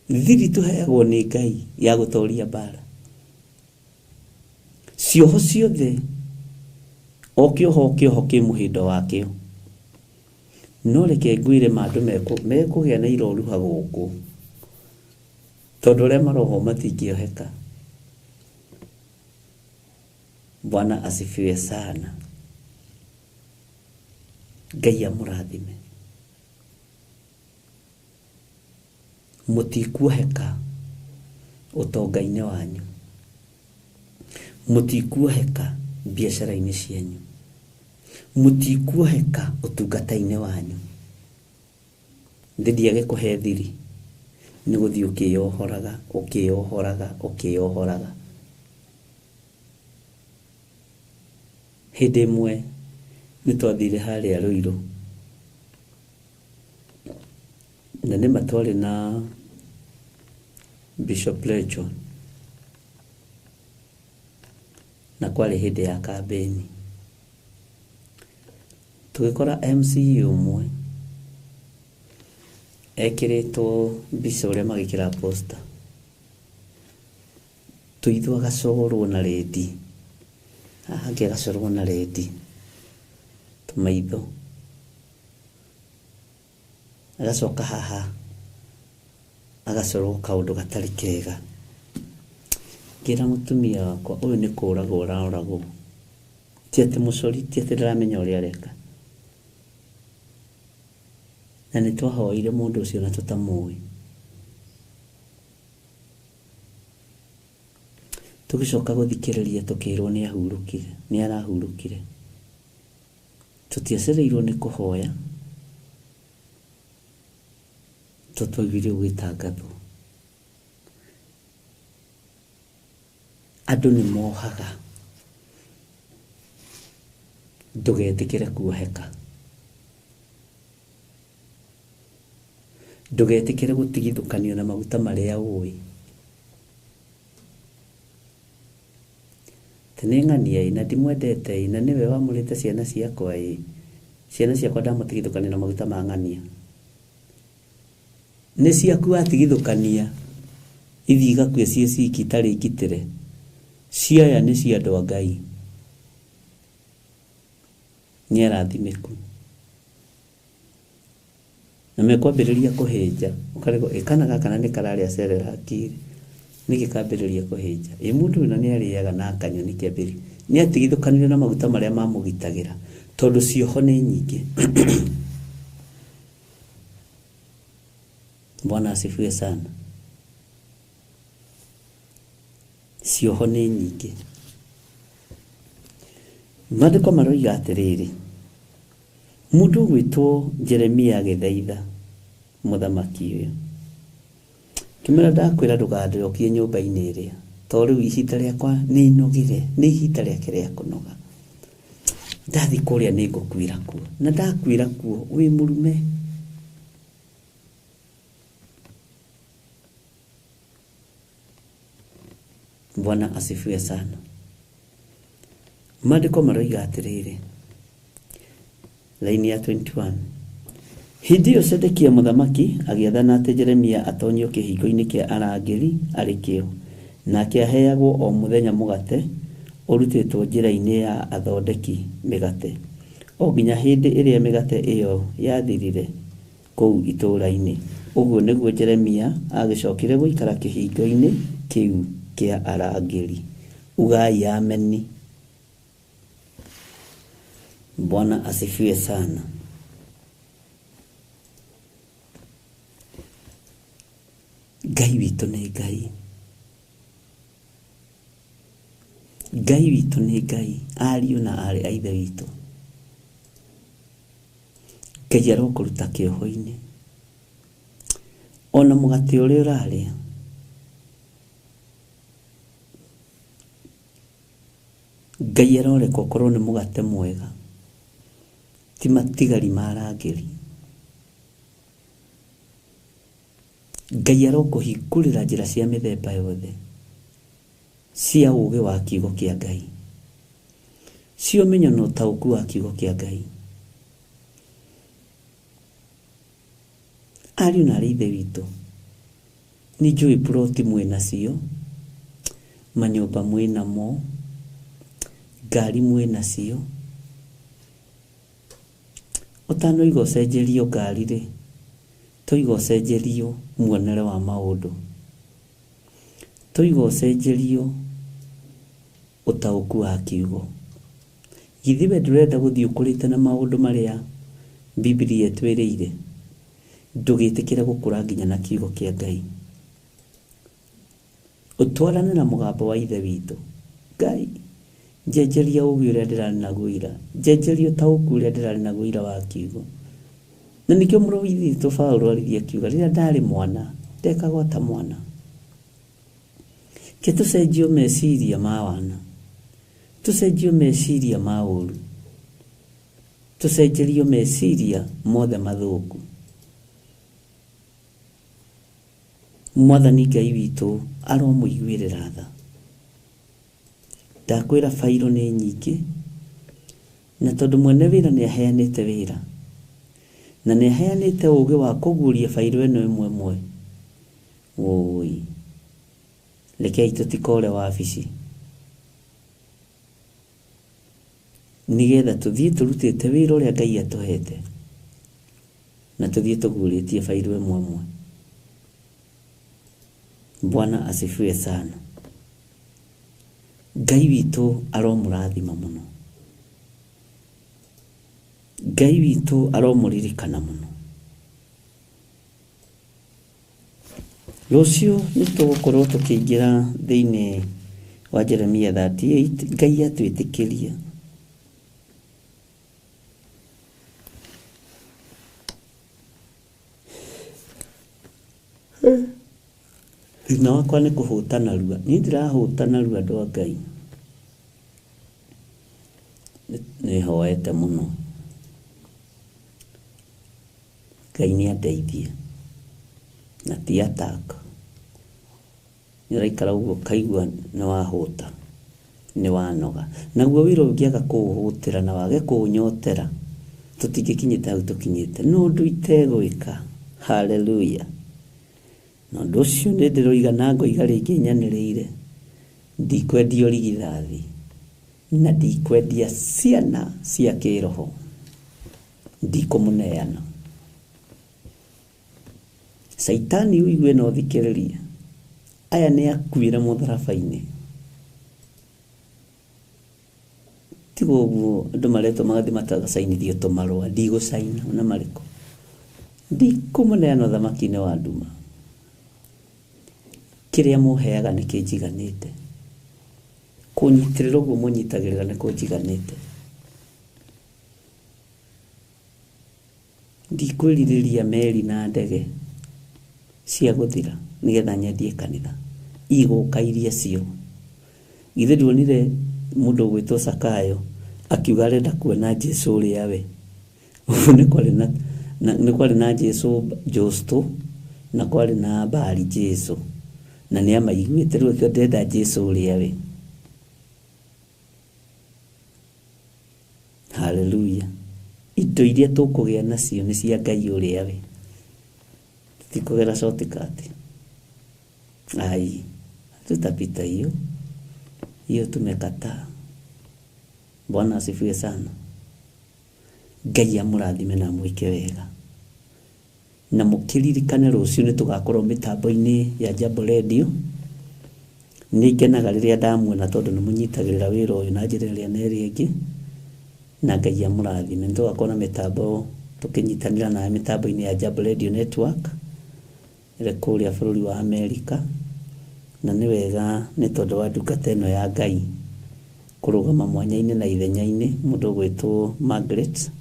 Speaker 3: Thiri tũheagwo nĩ Ngai ya gũtoria mbara. Cioho ciothe o kĩoho kĩ mũhĩndo wakĩo. No reke ngwĩre mandũ mekũgĩa na iroruha gũkũ tondũ ũrĩa maroho matingĩoheka. Bwana asifiwe sana. Ngai amũrathime. Mũtikuoheka ũtonga-inĩ wanyu, mũtikuoheka biacara-inĩ cianyu, mũtikuoheka ũtungata-inĩ wanyu. Ndĩthiage kũhe thiri nĩ gũthiĩ ũkĩyohoraga. Hĩndĩ ĩmwe nĩ twathire harĩa Rũirũ na nĩ matwarĩ na Bishop Lecho na kwarĩ hĩndĩ ya kambeni. Tũgĩkora MC ũmwe ekĩrĩtwo mbica ũrĩa magĩkĩra poster, tũithu agacorwo na redi, hangĩ agacorwo na redi tũmaitho, agacoka haha agacorwo kaũndũ gatarĩ kega. Ngĩra mũtumia wakwa ũyũ nĩ kũragwo ũraragwo, ti atĩ mũcori, ti atĩ ndĩramenya ũrĩa areka. Na nĩ twahoire mũndũ ũcio na tũtamũĩ. tugicoka guthikiriria tukirwo ni ahurukire, ni arahurukire. Tutiacereirwo ni kuhoya, tutwaigire gwitangatho. Andu ni mohaga, ndugetikire kuoheka, ndugetikire gutigithukanio na maguta maria ui. Tene ng'ania ina ndimwendete ina niwe wamurite ciana ciakwa ciana ciakwa ndamutigithukania na maguta ma ng'ania. Ni ciaku atigithukania ithiga kwe cie ciki tari kitire, ciaya ni cia andu a Ngai. Ni arathimiku na mekwambiriria kuhinja ukarego ikanaga kana ni karari acerera akiri ni gikambiriria kuhinja mundu ina ni ariaga na kanyo ni kiambiri ni atigithukanire na maguta maria mamugitagira tondu cioho ni nyingi. Bwana asifiwe sana. Cioho ni nyingi. Maandiko maroiga atiriri, mundu gwitwo Jeremia agithaitha muthamaki uyu, kimera ndakwira ndugathokie nyumba-ini iria to riu ihinda riakwa ni nogire, ni ihinda riake ria kunoga. Ndathi kuria ni ngukwira kuo, na ndakwira kuo wi murume. Bwana asifiwe sana. Maandiko maroiga atiriri, laini ya 21, hindi iyo Sedekia muthamaki agiathana ati Jeremia atonyio kihingo-ini kia arangiri arikio, nake aheagwo o muthenya mugate urutitwo njira-ini ya athondeki migate, o nginya hindi iria migate iyo yathirire kou itura-ini. Uguo niguo Jeremia agicokire guikara kihingo-ini kiu kia arangiri. Ugai ameni. Bwana asifiwe sana. Ngai witu ni Ngai. Ngai witu ni Ngai, ariu na ari a ithe witu. Ngai arokuruta kioho-ini. Ona mugate uria uraria, Ngai aroreka ukorwo ni mugate mwega, ti matigari ma arangiri. Ngai arokuhingurira njira cia mithemba yothe cia ugi wa kiugo kia Ngai, cio menyo no tauku wa kiugo kia Ngai. Ariu na ithe witu, ni njui ploti mwina cio, manyumba mwina mo, ngari mwina cio. Utanoiga ucenjerio ngari ri, toiga ucenjerio muonere wa maundu, toiga ucenjerio utauku wa kiugo. Githiwe ndurenda guthii ukurite na maundu maria Biblia etwiriire, ndugitikira gukura nginya na kiugo kia Ngai. Utwarane na mugambo wa ithe witu Ngai. Njenjeria ugi uria ndirari naguo ira, njenjeria utauku uria ndirari naguo ira wa kiugo. Na nikio muroithi to Paulo arithia kiuga riria ndari mwana ndekagwo ta mwana. Ke tucenjio meciria ma wana, tucenjio meciria ma uru, tucenjerio meciria mothe mathuku. Mwathani Ngai witu aromuiguirira tha. Ndakwira fairo ni nyingi, na tondu mwene wira ni aheanite wira, na ni aheanite ugi wa kuguria fairo eno imwe imwe. Woi, rekei tutikore wabici, nigetha tuthie turutite wira uria Ngai atuhete, na tuthie tuguritie fairo imwe imwe. Bwana asifiwe sana. Ngai witu aromurathima muno, Ngai witu aromuririkana muno. Rucio nitugukorwo tukiingira thiini wa Jeremia 38 Ngai atwĩtĩkĩria thĩna wakwa nĩ kũhũta narua. Niĩ ndirahũta narua andũ a Ngai, nĩ hoete mũno Ngai nĩ andeithie na ti attack. Nĩ ũraikara ũguo kaigua nĩ wahũta, nĩ wanoga, naguo wĩra ũngĩaga kũũhũtĩra na wage kũũnyotera tũtingĩkinyĩte hau tũkinyĩte. No ũndũ itegwĩka. Haleluya. Na ũndũ ũcio nĩ ndĩroiga na ngoiga rĩngĩ nyanĩrĩire, ndikwendia ũrigithathi na ndikwendia ciana cia kĩroho, ndikũmũneana. Saitani ũigue na ũthikĩrĩrie, aya nĩ akuĩra mũtharaba-inĩ. Tigo ũguo andũ maretwo magathi matagacainithio tũmarũa, ndigũcaina ona marĩkũ. Ndikũmũneana ũthamaki-inĩ wa nduma. Kĩrĩa mũheaga nĩ kĩnjiganĩte, kũnyitĩrĩra ũguo mũnyitagĩrĩra nĩ kũnjiganĩte. Ndikwĩrirĩria meri na ndege cia gũthira nĩgetha nyendie kanitha igũka iria cio. Githĩ ndionire mũndũ ũgwĩtwo Sakayo akiuga arenda kuona Jesũ ũrĩa we. Nĩ kwarĩ na Jesũ Josto na kwarĩ na Bari Jesũ, na nĩ amaiguĩte rĩu akĩenda ndenda Jesũ ũrĩa we. Haleluya. Indo iria tũkũgĩa nacio nĩ cia Ngai ũrĩa we, tikũgera shortcut. Ai, tutapita hiyo tumekataa. Bwana asifiwe sana. Ngai amũrathime na mwĩke wega. Na mũkĩririkane rũciũ nĩ tũgakorwo mĩtambo-inĩ ya Jambo Radio. Nĩ ngenaga rĩrĩa ndamuona tondũ nĩ mũnyitagĩrĩra wĩra ũyũ na njĩra ĩrĩa na ĩrĩa ĩngĩ. Na Ngai amũrathime. Nĩ tũgakorwo na mĩtambo tũkĩnyitanĩra na mĩtambo-inĩ ya Jambo Radio Network ĩrĩ kũrĩa bũrũri wa Amerika. Na nĩ wega nĩ tondũ wa ndungata ĩno ya Ngai kũrũgama mwanya-inĩ na ithenya-inĩ, mũndũ ũgwĩtwo Margaret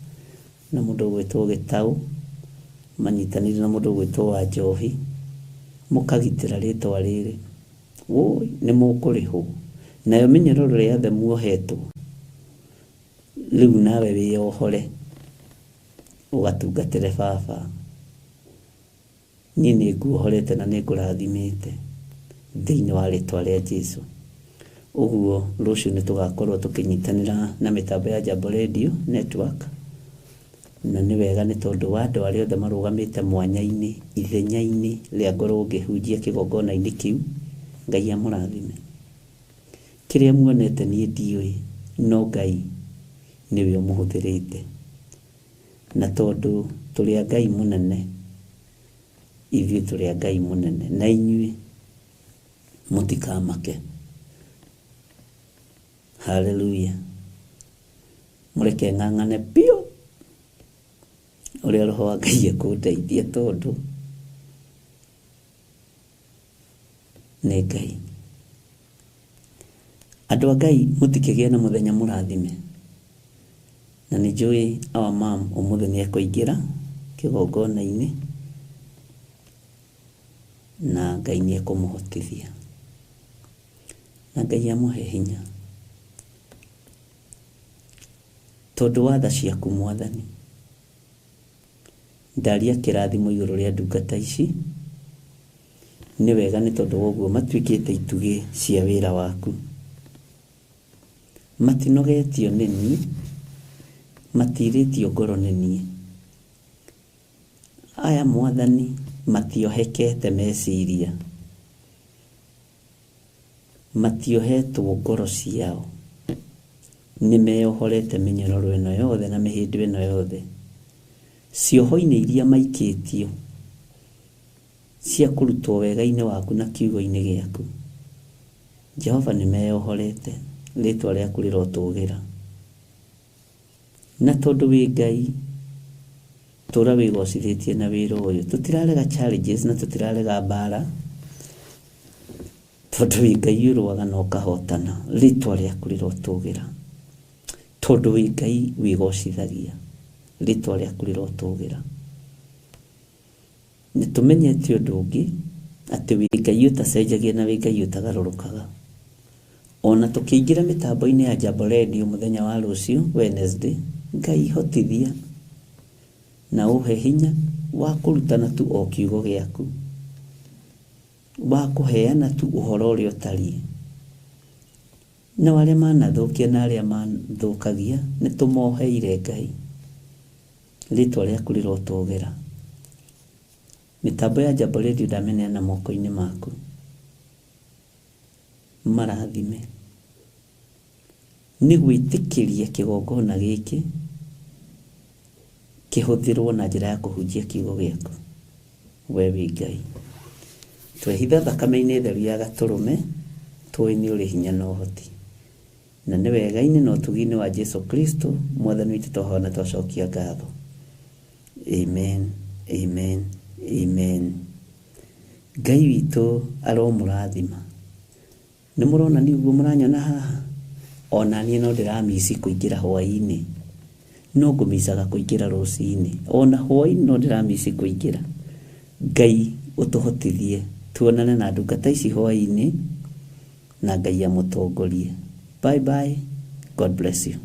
Speaker 3: na mũndũ ũgwĩtwo Gĩtaũ manyitanĩire na mũndũ ũgwĩtwo Wanjohi, mũkagitĩra rĩtwa rĩrĩ. Woi, nĩ mũkũrĩhwo. Nayo mĩnyororo yothe muohetwo, rĩu nawe wĩyohore ũgatungatĩre Baba. Niĩ nĩ nguohorete na nĩ ngũrathimĩte thĩinĩ wa rĩtwa rĩa Jesũ. Ũguo rũciũ nĩ tũgakorwo tũkĩnyitanĩra na mĩtambo ya Jambo Radio Network, na nĩ wega nĩ tondũ wa andũ arĩa othe marũgamĩte mwanya-inĩ ithenya-inĩ rĩa ngorwo ngĩhunjia kĩgongona-inĩ kĩu. Ngai amũrathime. Kĩrĩa muonete niĩ ndiũĩ, no Ngai nĩwe ũmũhũthĩrĩte, na tondũ tũrĩ a Ngai mũnene, ithuĩ tũrĩ a Ngai mũnene, na inyuĩ mũtikamake. Haleluya. Mũreke ng'ang'ane biũ ũrĩa Roho wa Ngai ekũndeithia, tondũ nĩ Ngai. Andũ a Ngai mũtikĩgĩe na mũthenya mũrathime. Na nĩ njũĩ our mom ũmũthĩ nĩ ekũingĩra kĩgongona-inĩ na Ngai nĩ ekũmũhotithia, na Ngai amũhe hinya, tondũ wa tha ciaku Mwathani. Ndaria kĩrathimo igũrũ rĩa ndungata ici. Nĩ wega nĩ tondũ woguo matuĩkĩte itugĩ cia wĩra waku. Matinogetio nĩ niĩ, matirĩtio ngoro nĩ niĩ. Aya Mwathani matiohekete meciria, matiohetwo ngoro ciao, nĩ meyohorete mĩnyororo ĩno yothe na mĩhĩndo ĩno yothe. Cioho-inĩ iria maikĩtio cia kũrutwo wega-inĩ waku na kiugo-inĩ gĩaku, Jehova nĩ meyohorete, rĩtwa rĩaku rĩrotũgĩra. Na tondũ wĩ Ngai, tũra wĩgocithĩtie na wĩra ũyũ. Tũtirarega challenges na tũtirarega mbara, tondu wi Ngai urwaga no kahotana ritwa rĩaku rĩrotũgĩra tondu wi Ngai wigocithagia ritwa rĩaku rĩrotũgĩra nĩtũmenyete ũndũ ũngĩ atĩ wi Ngai ũtacenjagia na wi Ngai ũtagarũrũkaga ona tũkĩingĩra mĩtambo-inĩ ya Jambo Radio mũthenya wa rũciũ Wednesday Ngai hotithia na ũhe hinya wa kũrutana tu o kiugo gĩaku wa kũheana tu ũhoro ũrĩa ũtariĩ na wale manathũkia na arĩa mathũkagia nĩtũmoheire Ngai ritwa rĩaku rĩrotũgĩra mĩtambo ya Jambo Radio ndameneana moko-inĩ maku marathime nĩ gwĩtĩkĩria kĩgongona gĩkĩ kĩhũthĩrwo na njĩra ya kũhunjia kiugo gĩaku we wi Ngai twehitha thakame-inĩ theru ya Gatũrũme tũĩ nĩ ũrĩ hinya na ũhoti na nĩ wega-inĩ na ũtugi-inĩ wa Jesu Kristo mwathani witũ twahoya twacokia ngatho amen amen amen Ngai witũ aromũrathima nĩ mũrona nĩguo mũranyona haha ona niĩ no ndĩramisi kũingĩra hwaĩ-inĩ no ngũmicaga kũingĩra rũcinĩ ona hwaĩ-inĩ no ndĩramisi kũingĩra Ngai ũtũhotithie tuonane na ndungata ici hwaĩ-inĩ na Ngai amũtongorie bye bye God bless you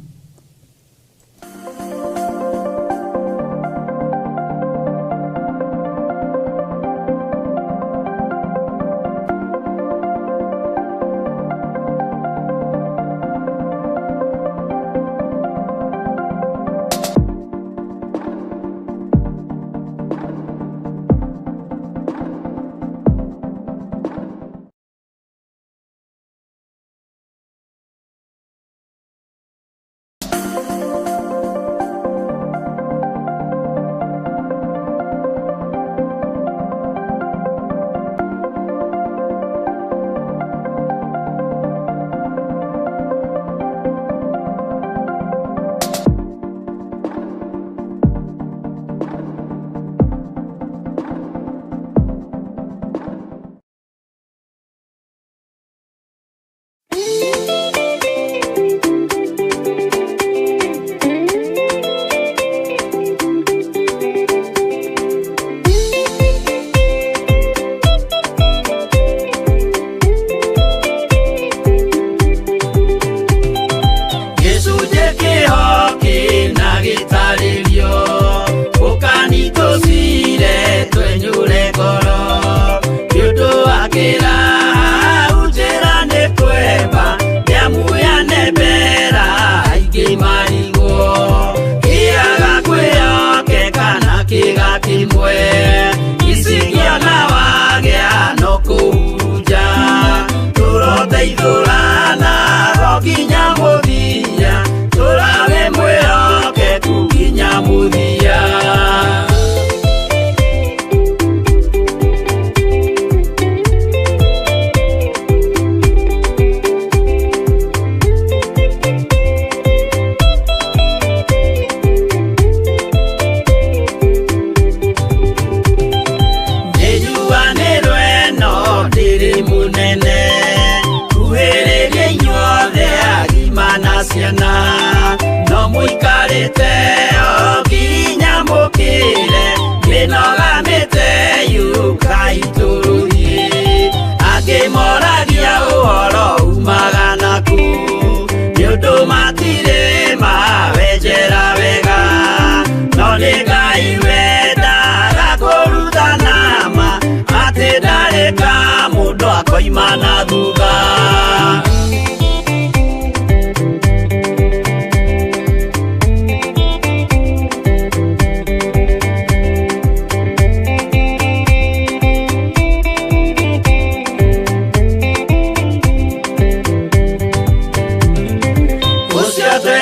Speaker 4: Imana duga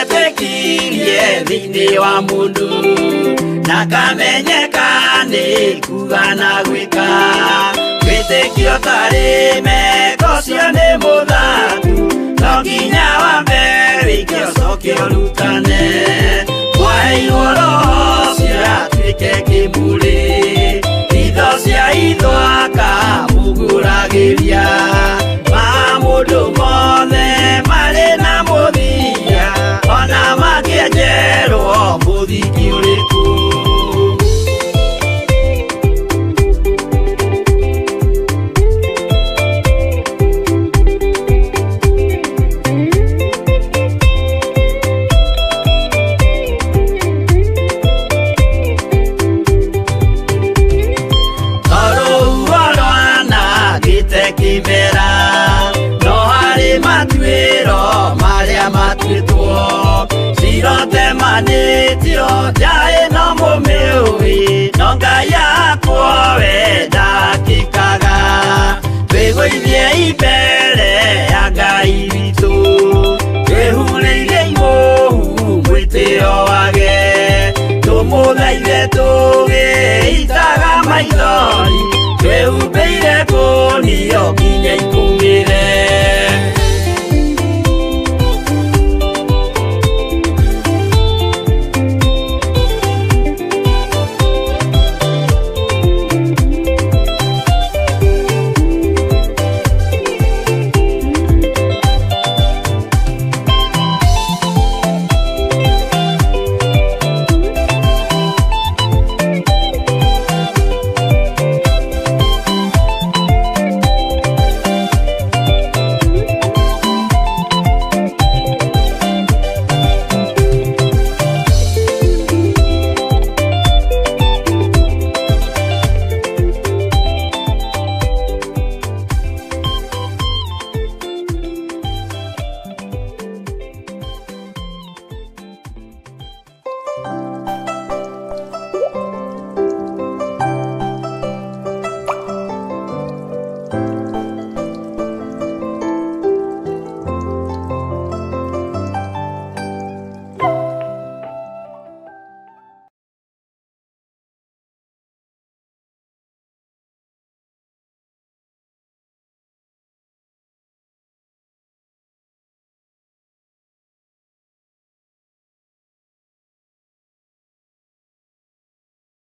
Speaker 4: Usiotwetekirie thini wa mundu nakamenyeka ni kuga na gwika wĩtĩkio tarĩ meko cio nĩ mũthatu no nginya wambe wĩke ũcoke ũrutane waheirwo roho cio atuĩke kĩmũrĩ itho cia ithwaka muguragĩria tũgeithie mbere ya Ngai witũ twĩhurĩirie igũrũ mwĩtĩo wage tũmũthaithe